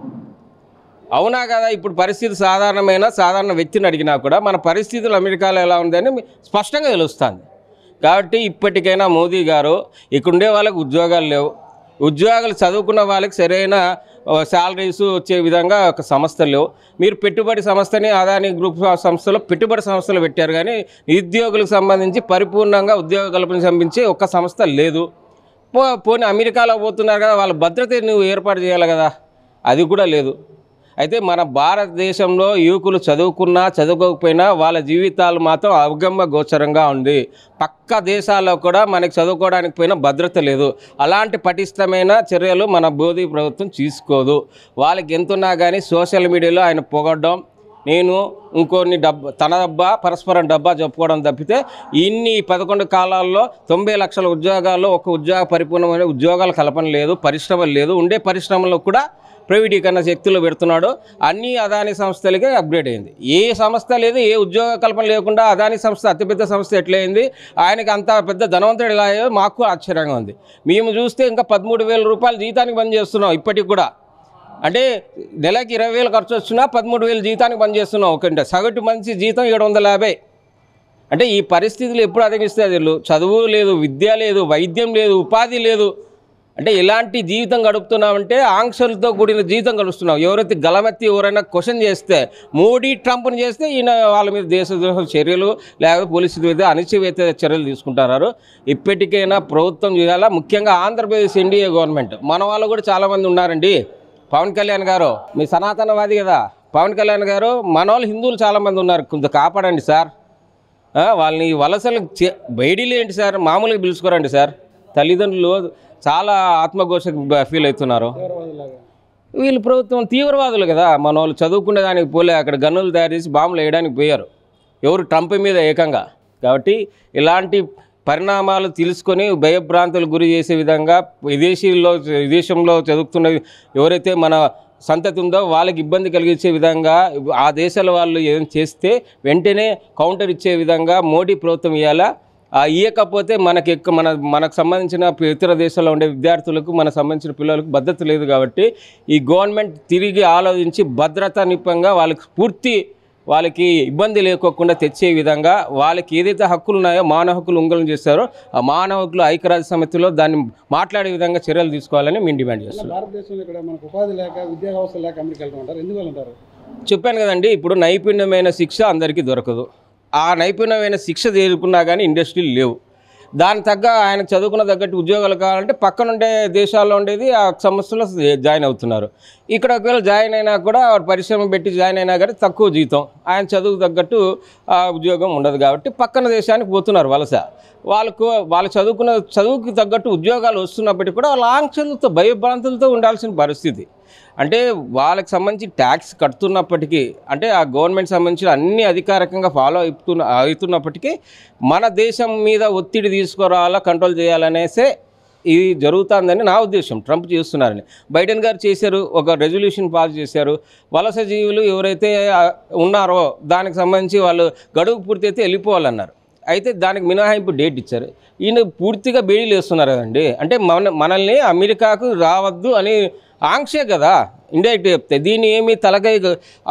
Speaker 5: అవునా కదా? ఇప్పుడు పరిస్థితి సాధారణ వ్యక్తిని అడిగినా కూడా మన పరిస్థితులు అమెరికాలో ఎలా ఉందని స్పష్టంగా తెలుస్తుంది. కాబట్టి ఇప్పటికైనా మోదీ గారు ఇక్కడుండే వాళ్ళకి ఉద్యోగాలు లేవు, ఉద్యోగాలు చదువుకున్న వాళ్ళకి సరైన శాలరీస్ వచ్చే విధంగా ఒక సంస్థలు లేవు. మీరు పెట్టుబడి సంస్థని అదానీ గ్రూప్ సంస్థలో పెట్టుబడి సంస్థలు పెట్టారు, కానీ నిరుద్యోగులకు సంబంధించి పరిపూర్ణంగా ఉద్యోగ కల్పన సంబంధించి ఒక్క సంస్థ లేదు. పోనీ అమెరికాలో పోతున్నారు కదా, వాళ్ళ భద్రత నువ్వు ఏర్పాటు చేయాలి కదా, అది కూడా లేదు. అయితే మన భారతదేశంలో యువకులు చదువుకున్నా చదువుకోకపోయినా వాళ్ళ జీవితాలు మాత్రం అవగమ్య గోచరంగా ఉంది. పక్క దేశాల్లో కూడా మనకి చదువుకోవడానికి పోయినా భద్రత లేదు. అలాంటి పటిష్టమైన చర్యలు మన మోదీ ప్రభుత్వం తీసుకోదు. వాళ్ళకి ఎంతున్నా కానీ సోషల్ మీడియాలో ఆయన పొగడడం, నేను ఇంకొన్ని డబ్బా తన డబ్బా పరస్పరం డబ్బా చెప్పుకోవడం తప్పితే ఇన్ని 11 కాలాల్లో 90 లక్షల ఉద్యోగాల్లో ఒక ఉద్యోగ పరిపూర్ణమైన ఉద్యోగాల కల్పన లేదు, పరిశ్రమలు లేదు. ఉండే పరిశ్రమల్లో కూడా ప్రైవేటీకరణ శక్తులు పెడుతున్నాడు. అన్ని అదాని సంస్థలకే అప్గ్రేడ్ అయింది. ఏ సంస్థ లేదు, ఏ ఉద్యోగ కల్పన లేకుండా అదాని సంస్థ అతిపెద్ద సంస్థ ఎట్లయింది, ఆయనకి అంత పెద్ద ధనవంతుడు ఎలా అయ్యో మాకు ఆశ్చర్యంగా ఉంది. మేము చూస్తే ఇంకా 13,000 రూపాయలు జీతానికి బంద్ చేస్తున్నాం ఇప్పటికి కూడా. అంటే నెలకి 20,000 ఖర్చు వచ్చినా 13,000 జీతానికి బంద్ చేస్తున్నాం. ఒక సగటు మనిషి జీతం 750. అంటే ఈ పరిస్థితులు ఎప్పుడు అధిగమిస్తాయి? చదువు లేదు, విద్య లేదు, వైద్యం లేదు, ఉపాధి లేదు. అంటే ఇలాంటి జీవితం గడుపుతున్నామంటే ఆంక్షలతో కూడిన జీవితం గడుపుతున్నాం. ఎవరైతే గలమెత్తి ఎవరైనా క్వశ్చన్ చేస్తే మోడీ ట్రంప్ని చేస్తే ఈయన వాళ్ళ మీద దేశద్రోహ చర్యలు లేకపోతే పోలీసుల మీద అణచివేత చర్యలు తీసుకుంటున్నారు. ఇప్పటికైనా ప్రభుత్వం చేయాలా. ముఖ్యంగా ఆంధ్రప్రదేశ్ ఎన్డీఏ గవర్నమెంట్ మన వాళ్ళు కూడా చాలామంది ఉన్నారండి. పవన్ కళ్యాణ్ గారు మీ సనాతనవాది కదా, పవన్ కళ్యాణ్ గారు మన వాళ్ళు హిందువులు చాలామంది ఉన్నారు, కొంత కాపాడండి సార్. వాళ్ళని వలసలు బయటిలో ఏంటి సార్, మామూలుగా పిలుచుకోరండి సార్. తల్లిదండ్రులు చాలా ఆత్మఘోష ఫీల్ అవుతున్నారు. వీళ్ళు ప్రభుత్వం తీవ్రవాదులు కదా, మన వాళ్ళు చదువుకునే దానికి పోలే, అక్కడ గన్నులు తయారు చేసి బాంబులు వేయడానికి పోయారు ఎవరు ట్రంప్ మీద ఏకంగా. కాబట్టి ఇలాంటి పరిణామాలు తెలుసుకొని భయభ్రాంతులకు గురి చేసే విధంగా విదేశంలో చదువుతున్న ఎవరైతే మన సంతతి ఉందో వాళ్ళకి ఇబ్బంది కలిగించే విధంగా ఆ దేశాల వాళ్ళు ఏం చేస్తే వెంటనే కౌంటర్ ఇచ్చే విధంగా మోడీ ప్రభుత్వం ఇవ్వాలా. ఇవ్వకపోతే మనకు సంబంధించిన ఇతర దేశాల్లో ఉండే విద్యార్థులకు మనకు సంబంధించిన పిల్లలకు భద్రత లేదు. కాబట్టి ఈ గవర్నమెంట్ తిరిగి ఆలోచించి భద్రతా నిపంగా వాళ్ళకి ఇబ్బంది లేకోకుండా తెచ్చే విధంగా వాళ్ళకి ఏదైతే హక్కులు ఉన్నాయో మానవ హక్కులు ఉల్లంఘన చేస్తారో ఆ మానవ హక్కులు ఐక్యరాజ్య సమితిలో దాన్ని మాట్లాడే విధంగా చర్యలు తీసుకోవాలని మేము డిమాండ్ చేస్తున్నాం.
Speaker 6: భారతదేశంలో ఇక్కడ మనకు ఉపాధి లేక విద్యా వ్యవస్థ లేక అమెరికా వెళ్తామంటారు, ఎందుకు వెళ్తారు?
Speaker 5: చెప్పాను కదండి, ఇప్పుడు నైపుణ్యమైన శిక్ష అందరికీ దొరకదు. ఆ నైపుణ్యమైన శిక్ష చేరుకున్నా కానీ ఇండస్ట్రీలు లేవు. దాని తగ్గ ఆయన చదువుకున్న తగ్గట్టు ఉద్యోగాలు కావాలంటే పక్కనుండే దేశాల్లో ఉండేది ఆ సంస్థలో జాయిన్ అవుతున్నారు. ఇక్కడ ఒకవేళ జాయిన్ అయినా కూడా పరిశ్రమ పెట్టి జాయిన్ అయినా కానీ తక్కువ జీతం, ఆయన చదువుకు తగ్గట్టు ఆ ఉద్యోగం ఉండదు. కాబట్టి పక్కన దేశానికి పోతున్నారు వలస. వాళ్ళు చదువుకు తగ్గట్టు ఉద్యోగాలు వస్తున్నప్పటికీ కూడా వాళ్ళ ఆంక్షలతో భయభ్రాంతులతో ఉండాల్సిన పరిస్థితి. అంటే వాళ్ళకి సంబంధించి ట్యాక్స్ కడుతున్నప్పటికీ, అంటే ఆ గవర్నమెంట్ సంబంధించిన అన్ని అధికారికంగా ఫాలో అవుతున్నప్పటికీ మన దేశం మీద ఒత్తిడి తీసుకురావాలా, కంట్రోల్ చేయాలనేసే ఇది జరుగుతుందని నా ఉద్దేశం. ట్రంప్ చేస్తున్నారని బైడెన్ గారు చేశారు, ఒక రెజల్యూషన్ పాస్ చేశారు. వలస జీవులు ఎవరైతే ఉన్నారో దానికి సంబంధించి వాళ్ళు గడువు పూర్తి అయితే వెళ్ళిపోవాలన్నారు. అయితే దానికి మినహాయింపు డేట్ ఇచ్చారు. ఈయన పూర్తిగా బేడీలు వేస్తున్నారు కదండి. అంటే మనల్ని అమెరికాకు రావద్దు అని ఆంక్షే కదా ఇండైరెక్ట్ చెప్తే. దీన్ని ఏమి తలకై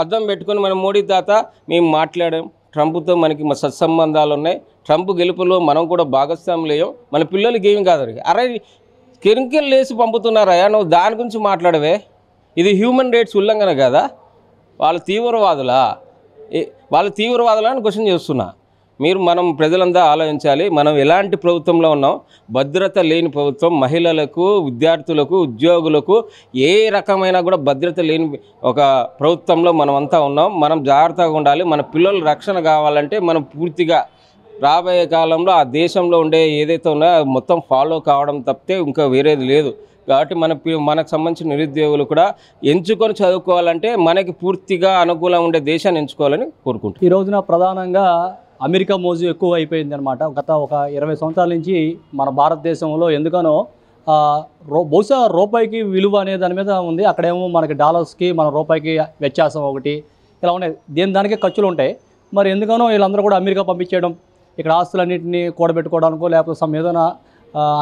Speaker 5: అర్థం పెట్టుకొని మనం మోడీ తాత మేము మాట్లాడాం, ట్రంప్తో మనకి సత్సంబంధాలు ఉన్నాయి, ట్రంప్ గెలుపులో మనం కూడా భాగస్వాములేయం, మన పిల్లలకి ఏమి కాదు. అరే కెరికలు లేసి పంపుతున్నారా నువ్వు, దాని గురించి మాట్లాడవే. ఇది హ్యూమన్ రైట్స్ ఉల్లంఘన కదా. వాళ్ళు తీవ్రవాదులా అని క్వశ్చన్ చేస్తున్నా. మనం ప్రజలంతా ఆలోచించాలి. మనం ఎలాంటి ప్రభుత్వంలో ఉన్నాం? భద్రత లేని ప్రభుత్వం. మహిళలకు, విద్యార్థులకు, ఉద్యోగులకు ఏ రకమైన కూడా భద్రత లేని ఒక ప్రభుత్వంలో మనమంతా ఉన్నాం. మనం జాగ్రత్తగా ఉండాలి. మన పిల్లల రక్షణ కావాలంటే మనం పూర్తిగా రాబోయే కాలంలో ఆ దేశంలో ఉండే ఏదైతే ఉన్నాయో మొత్తం ఫాలో కావడం తప్పితే ఇంకా వేరేది లేదు. కాబట్టి మనకు సంబంధించిన నిరుద్యోగులు కూడా ఎంచుకొని చదువుకోవాలంటే మనకి పూర్తిగా అనుకూలంగా ఉండే దేశాన్ని ఎంచుకోవాలని కోరుకుంటున్నాను.
Speaker 4: ఈ రోజున ప్రధానంగా అమెరికా మోజు ఎక్కువ అయిపోయింది అనమాట. గత ఒక 20 సంవత్సరాల నుంచి మన భారతదేశంలో ఎందుకనో బహుశా రూపాయికి విలువ అనే దాని మీద ఉంది. అక్కడేమో మనకి డాలర్స్కి మన రూపాయికి వ్యత్యాసం ఒకటి ఇలా ఉన్నాయి. దానికే ఖర్చులు ఉంటాయి. మరి ఎందుకనో వీళ్ళందరూ కూడా అమెరికా పంపించేయడం, ఇక్కడ ఆస్తులన్నింటినీ కూడబెట్టుకోవడానికో లేకపోతే ఏదైనా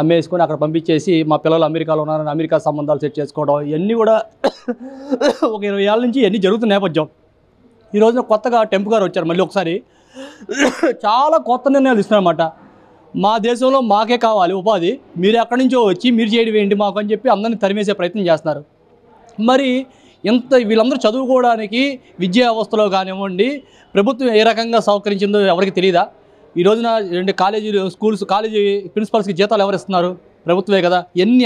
Speaker 4: అమ్మేసుకొని అక్కడ పంపించేసి మా పిల్లలు అమెరికాలో ఉన్నారని అమెరికా సంబంధాలు సెట్ చేసుకోవడం, ఇవన్నీ కూడా ఒక 20 ఏళ్ళ నుంచి ఇవన్నీ జరుగుతున్న నేపథ్యం. ఈ రోజున కొత్తగా టెంప్ గారు వచ్చారు, మళ్ళీ ఒకసారి చాలా కొత్త నిర్ణయాలు ఇస్తున్నారన్నమాట. మా దేశంలో మాకే కావాలి ఉపాధి, మీరు ఎక్కడి నుంచో వచ్చి మీరు చేయడం ఏంటి మాకు అని చెప్పి అందరినీ తరిమేసే ప్రయత్నం చేస్తున్నారు. మరి వీళ్ళందరూ చదువుకోవడానికి విద్యా వ్యవస్థలో కానివ్వండి ప్రభుత్వం ఏ రకంగా సహకరించిందో ఎవరికి తెలియదా? ఈ రోజున 2 కాలేజీ ప్రిన్సిపల్స్కి జీతాలు ఎవరు ఇస్తున్నారు? ప్రభుత్వమే కదా.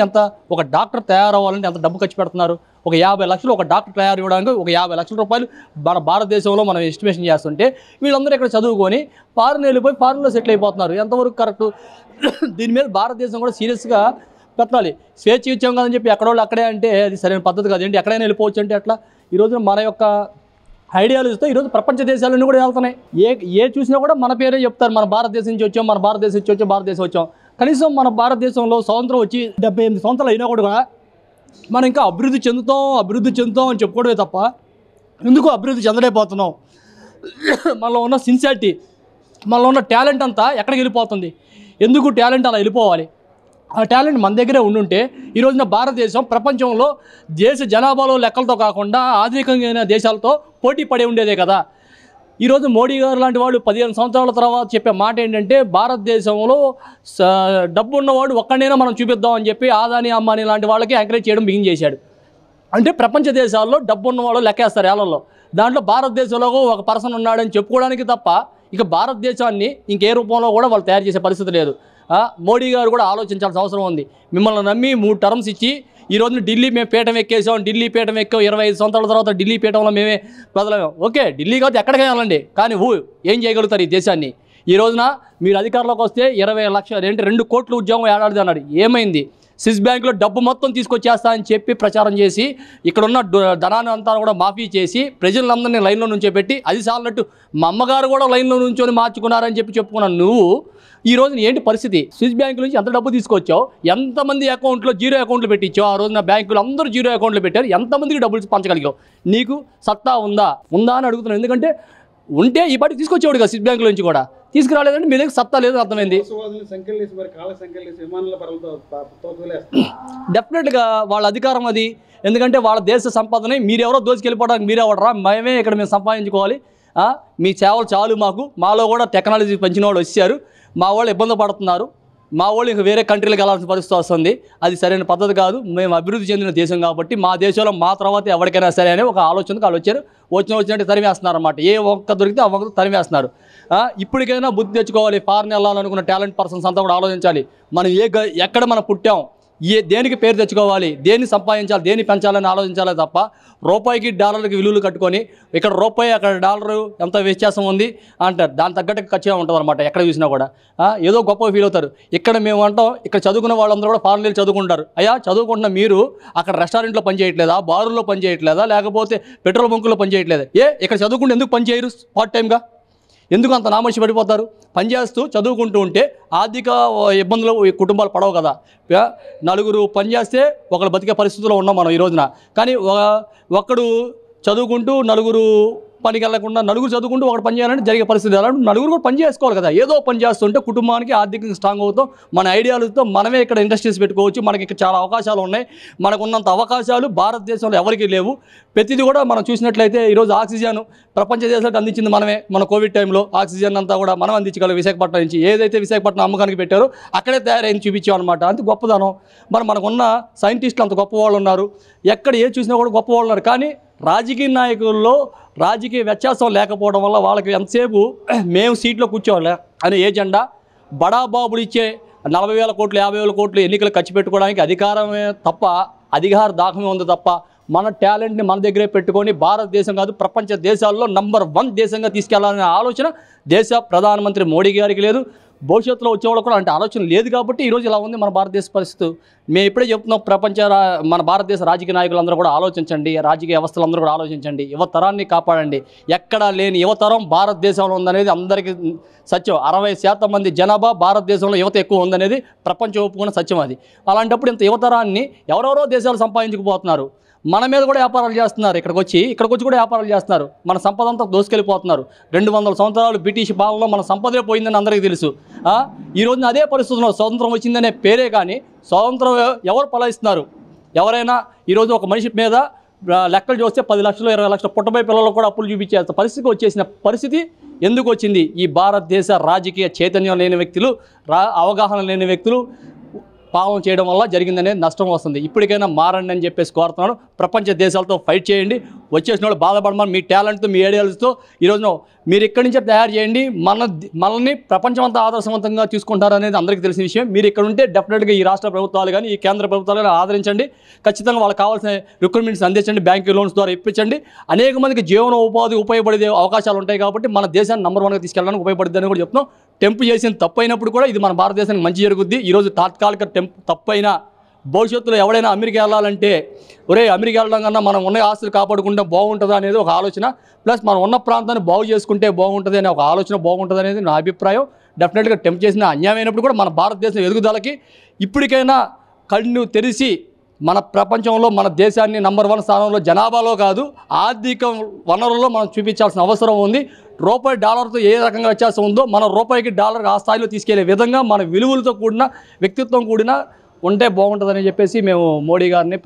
Speaker 4: అంత ఒక డాక్టర్ తయారవ్వాలంటే ఎంత డబ్బు ఖర్చు పెడుతున్నారు? ఒక 50 లక్షలు ఒక డాక్టర్ తయారు ఇవ్వడానికి ఒక 50 లక్షల రూపాయలు మన భారతదేశంలో మనం ఎస్టిమేషన్ చేస్తుంటే వీళ్ళందరూ ఇక్కడ చదువుకొని ఫారెన్ వెళ్ళిపోయి ఫారెన్లో సెటిల్ అయిపోతున్నారు. ఎంతవరకు కరెక్టు? దీని మీద భారతదేశం కూడా సీరియస్గా పెట్టాలి. స్వేచ్ఛ ఇచ్చాం కదని చెప్పి ఎక్కడోళ్ళు అక్కడే అంటే అది సరైన పద్ధతి కాదు. ఎక్కడైనా వెళ్ళిపోవచ్చు అంటే అట్లా. ఈ రోజున మన యొక్క ఐడియాలజీతో ఈరోజు ప్రపంచ దేశాలన్నీ కూడా వెళ్తున్నాయి. ఏ చూసినా కూడా మన పేరే చెప్తారు, మన భారతదేశం నుంచి వచ్చాం, మన భారతదేశం నుంచి వచ్చాం, భారతదేశం వచ్చాం. కనీసం మన భారతదేశంలో స్వతంత్రం వచ్చి 78 సంవత్సరాలు అయినా కూడా మనం ఇంకా అభివృద్ధి చెందుతాం అని చెప్పుకోవడమే తప్ప ఎందుకు అభివృద్ధి చెందలేకపోతున్నాం? మనలో ఉన్న సిన్సియారిటీ, మనలో ఉన్న టాలెంట్ అంతా ఎక్కడికి వెళ్ళిపోతుంది? ఎందుకు టాలెంట్ అలా వెళ్ళిపోవాలి? ఆ టాలెంట్ మన దగ్గరే ఉండుంటే ఈ రోజున భారతదేశం ప్రపంచంలో దేశ జనాభాలో లెక్కలతో కాకుండా ఆధునికమైన దేశాలతో పోటీ పడే ఉండేదే కదా. ఈరోజు మోడీ గారు లాంటి వాళ్ళు 15 సంవత్సరాల తర్వాత చెప్పే మాట ఏంటంటే భారతదేశంలో డబ్బు ఉన్నవాడు ఒక్కడైనా మనం చూపిద్దామని చెప్పి ఆదాని అంబానీ లాంటి వాళ్ళకి ఎంకరేజ్ చేయడం బిగిన్ చేశాడు. అంటే ప్రపంచ దేశాల్లో డబ్బు ఉన్నవాళ్ళు లెక్కేస్తారు ఏళ్లలో, దాంట్లో భారతదేశంలో ఒక పర్సన్ ఉన్నాడని చెప్పుకోవడానికి తప్ప ఇక భారతదేశాన్ని ఇంకే రూపంలో కూడా వాళ్ళు తయారు చేసే పరిస్థితి లేదు. మోడీ గారు కూడా ఆలోచించాల్సిన అవసరం ఉంది. మిమ్మల్ని నమ్మి 3 టర్మ్స్ ఇచ్చి ఈరోజు ఢిల్లీ మేము పీఠం ఎక్కేసాం, 25 సంవత్సరాల తర్వాత ఢిల్లీ పీఠంలో మేమే ప్రజలమే. ఓకే, ఢిల్లీ కాదు ఎక్కడికి వెళ్ళండి, కానీ ఏం చేయగలుగుతారు ఈ దేశాన్ని? ఈ రోజున మీరు అధికారంలోకి వస్తే 20 లక్షలు 2 కోట్ల ఉద్యోగం ఏడాది అన్నాడు. ఏమైంది? స్విస్ బ్యాంకులో డబ్బు మొత్తం తీసుకొచ్చేస్తా అని చెప్పి ప్రచారం చేసి ఇక్కడున్న ధనాన్ని అంతా కూడా మాఫీ చేసి ప్రజలందరినీ లైన్లో నుంచో పెట్టి అది సాలనట్టు మా అమ్మగారు కూడా లైన్లో నుంచొని మార్చుకున్నారని చెప్పి చెప్పుకున్నాను. నువ్వు ఈ రోజున ఏంటి పరిస్థితి? స్విస్ బ్యాంకు నుంచి ఎంత డబ్బు తీసుకొచ్చావు? ఎంతమంది అకౌంట్లో జీరో అకౌంట్లు పెట్టించావు? ఆ రోజున బ్యాంకులు అందరూ జీరో అకౌంట్లు పెట్టారు. ఎంతమందికి డబ్బులు పంచగలిగావు? నీకు సత్తా ఉందా అని అడుగుతున్నాను. ఎందుకంటే ఉంటే ఈ పాటికి తీసుకొచ్చేవాడు కదా స్విస్ బ్యాంకుల నుంచి కూడా. తీసుకురాలేదంటే మీ దగ్గర సత్తా లేదు, అర్థమైంది. డెఫినెట్గా వాళ్ళ అధికారం అది. ఎందుకంటే వాళ్ళ దేశ సంపదని మీరెవరో దోచుకెళ్ళిపోవడానికి మీరెవడరా, మేమే ఇక్కడ మేము సంపాదించుకోవాలి, మీ సేవలు చాలు మాకు. మాలో కూడా టెక్నాలజీ పెంచిన వాళ్ళు వచ్చారు, మా వాళ్ళు ఇబ్బంది పడుతున్నారు, మా వాళ్ళు ఇంకా వేరే కంట్రీలకు వెళ్ళాల్సిన పరిస్థితి వస్తుంది. అది సరైన పద్ధతి కాదు. మేము అభివృద్ధి చెందిన దేశం కాబట్టి మా దేశంలో మా తర్వాత ఎవరికైనా సరే అనే ఒక ఆలోచనకు వాళ్ళు వచ్చారు. వచ్చినట్టు తరివేస్తున్నారు అన్నమాట. ఏ ఒక్క దొరికితే ఆ ఒక్క తరివేస్తున్నారు. ఇప్పటికైనా బుద్ధి తెచ్చుకోవాలి. ఫారెన్ వెళ్ళాలనుకున్న టాలెంట్ పర్సన్స్ అంతా కూడా ఆలోచించాలి. మనం ఎక్కడ మనం పుట్టాం, దేనికి పేరు తెచ్చుకోవాలి, దేన్ని సంపాదించాలి, దేన్ని పెంచాలని ఆలోచించాలి తప్ప రూపాయికి డాలర్కి విలువలు కట్టుకొని ఇక్కడ రూపాయి అక్కడ డాలరు ఎంత వ్యత్యాసం ఉంది అంటారు. దాని తగ్గట్టు ఖర్చుగా ఉంటుంది అనమాట. ఎక్కడ చూసినా కూడా ఏదో గొప్ప ఫీల్ అవుతారు. ఇక్కడ మేము అంటాం, ఇక్కడ చదువుకున్న వాళ్ళందరూ కూడా ఫారెన్ వెళ్ళి చదువుకుంటారు. అయ్యా చదువుకుంటున్న మీరు అక్కడ రెస్టారెంట్లో పని చేయట్లేదా, బారుల్లో పని చేయట్లేదా, లేకపోతే పెట్రోల్ బంకుల్లో పని చేయట్లేదా? ఇక్కడ చదువుకుంటే ఎందుకు పని చేయరు పార్ట్ టైంగా? ఎందుకు అంత నామోషి పడిపోతారు? పనిచేస్తూ చదువుకుంటూ ఉంటే ఆర్థిక ఇబ్బందులు కుటుంబాలు పడవు కదా. నలుగురు పనిచేస్తే ఒకరు బతికే పరిస్థితుల్లో ఉన్నాం మనం ఈ రోజున. కానీ ఒక్కడు చదువుకుంటూ నలుగురు పనికి వెళ్లకుండా, నలుగురు చదువుకుంటూ ఒకటి పని చేయాలంటే జరిగే పరిస్థితి. అలాంటి నలుగురు కూడా పని చేసుకోవాలి కదా. ఏదో పని చేస్తుంటే కుటుంబానికి ఆర్థికంగా స్ట్రాంగ్ అవుతాం. మన ఐడియాలతో మనమే ఇక్కడ ఇండస్ట్రీస్ పెట్టుకోవచ్చు. మనకి ఇక్కడ చాలా అవకాశాలు ఉన్నాయి. మనకున్నంత అవకాశాలు భారతదేశంలో ఎవరికి లేవు. ప్రతిదీ కూడా మనం చూసినట్లయితే ఈరోజు ఆక్సిజన్ ప్రపంచ దేశాలకు అందించింది మనమే. మన కోవిడ్ టైంలో ఆక్సిజన్ అంతా కూడా మనం అందించగలం. విశాఖపట్నం నుంచి ఏదైతే విశాఖపట్నం అమ్మకానికి పెట్టారో అక్కడే తయారైంది చూపించాం అనమాట. అంత గొప్పదనం. మనకున్న సైంటిస్టులు అంత గొప్ప వాళ్ళు ఉన్నారు. ఎక్కడ ఏ చూసినా కూడా గొప్ప వాళ్ళు ఉన్నారు. కానీ రాజకీయ నాయకుల్లో రాజకీయ వ్యత్యాసం లేకపోవడం వల్ల వాళ్ళకి ఎంతసేపు మేము సీట్లో కూర్చోవాలి అనే ఏజెండా, బడాబాబులు ఇచ్చే 40,000 కోట్లు 50,000 కోట్లు ఎన్నికలు ఖర్చు పెట్టుకోవడానికి అధికారమే తప్ప, అధికార దాహమే ఉంది తప్ప మన టాలెంట్ని మన దగ్గరే పెట్టుకొని భారతదేశం కాదు ప్రపంచ దేశాల్లో నంబర్ 1 దేశంగా తీసుకెళ్లాలనే ఆలోచన దేశ ప్రధానమంత్రి మోడీ గారికి లేదు. భవిష్యత్తులో వచ్చేవాళ్ళు కూడా అంటే ఆలోచన లేదు. కాబట్టి ఈరోజు ఇలా ఉంది మన భారతదేశ పరిస్థితి. మేము ఇప్పుడే చెప్తున్నాం, మన భారతదేశ రాజకీయ నాయకులందరూ కూడా ఆలోచించండి, రాజకీయ వ్యవస్థలందరూ కూడా ఆలోచించండి, యువతరాన్ని కాపాడండి. ఎక్కడా లేని యువతరం భారతదేశంలో ఉందనేది అందరికీ సత్యం. 60% మంది జనాభా భారతదేశంలో యువత ఎక్కువ ఉందనేది ప్రపంచం ఒప్పుకున్న సత్యం అది. అలాంటప్పుడు ఇంత యువతరాన్ని ఎవరెవరో దేశాలు సంపాదించుకుపోతున్నారు. మన మీద కూడా వ్యాపారాలు చేస్తున్నారు. ఇక్కడికి వచ్చి కూడా వ్యాపారాలు చేస్తున్నారు. మన సంపద అంతా దోసుకెళ్ళిపోతున్నారు. 200 సంవత్సరాలు బ్రిటిష్ పాలనలో మన సంపదే పోయిందని అందరికీ తెలుసు. ఈ రోజున అదే పరిస్థితుల్లో స్వతంత్రం వచ్చిందనే పేరే కానీ స్వతంత్రం ఎవరు పలాయిస్తున్నారు? ఎవరైనా ఈరోజు ఒక మనిషి మీద లెక్కలు చూస్తే 10 లక్షలు 20 లక్షలు పుట్టబోయే పిల్లలకు కూడా అప్పులు చూపించేంత పరిస్థితికి వచ్చేసిన పరిస్థితి ఎందుకు వచ్చింది? ఈ భారతదేశ రాజకీయ చైతన్యం లేని వ్యక్తులు, అవగాహన లేని వ్యక్తులు పాలన చేయడం వల్ల జరిగిందనేది నష్టం వస్తుంది. ఇప్పటికైనా మారండి అని చెప్పేసి కోరుతున్నాను. ప్రపంచ దేశాలతో ఫైట్ చేయండి. వచ్చేసిన వాళ్ళు బాధపడమని మీ టాలెంట్తో మీ ఐడియాలతో ఈరోజు మీరు ఇక్కడి నుంచే తయారు చేయండి. మనల్ని ప్రపంచమంతా ఆదర్శవంతంగా చూసుకుంటారు అనేది అందరికీ తెలిసిన విషయం. మీరు ఇక్కడ ఉంటే డెఫినెట్గా ఈ రాష్ట్ర ప్రభుత్వాలు కానీ ఈ కేంద్ర ప్రభుత్వాలు కానీ ఆదరించండి. ఖచ్చితంగా వాళ్ళకి కావాల్సిన రిక్రూట్మెంట్స్ అందించండి. బ్యాంక్ లోన్స్ ద్వారా ఇప్పించండి. అనేక మందికి జీవన ఉపాధి ఉపయోగపడే అవకాశాలు ఉంటాయి. కాబట్టి మన దేశాన్ని నంబర్ 1గా తీసుకెళ్ళడానికి ఉపయోగపడుతుంది అని కూడా చెప్తున్నాం. టెంపు చేసిన తప్పు అయినప్పుడు కూడా ఇది మన భారతదేశానికి మంచి జరుగుద్ది. ఈరోజు తాత్కాలిక తప్పు అయినా భవిష్యత్తులో ఎవడైనా అమెరికా వెళ్ళాలంటే ఒరే అమెరికా వెళ్ళడం కన్నా మనం ఉన్న ఆస్తులు కాపాడుకుంటే బాగుంటుంది అనేది ఒక ఆలోచన, ప్లస్ మనం ఉన్న ప్రాంతాన్ని బాగు చేసుకుంటే బాగుంటుంది అనే ఒక ఆలోచన బాగుంటుంది అనేది నా అభిప్రాయం. డెఫినెట్గా టెంప్ట్ చేసిన అన్యాయమైనప్పుడు కూడా మన భారతదేశం ఎదుగుదలకి ఇప్పటికైనా కళ్ళు తెరిచి మన ప్రపంచంలో మన దేశాన్ని నంబర్ 1 స్థానంలో జనాభాలో కాదు ఆర్థిక వనరుల్లో మనం చూపించాల్సిన అవసరం ఉంది. రూపాయి డాలర్తో ఏ రకంగా వ్యత్యాసం ఉందో మన రూపాయికి డాలర్ ఆ స్థాయిలో తీసుకెళ్లే విధంగా మన విలువలతో కూడిన వ్యక్తిత్వం కూడిన ఉంటే బాగుంటుందని చెప్పేసి మేము మోడీ గారిని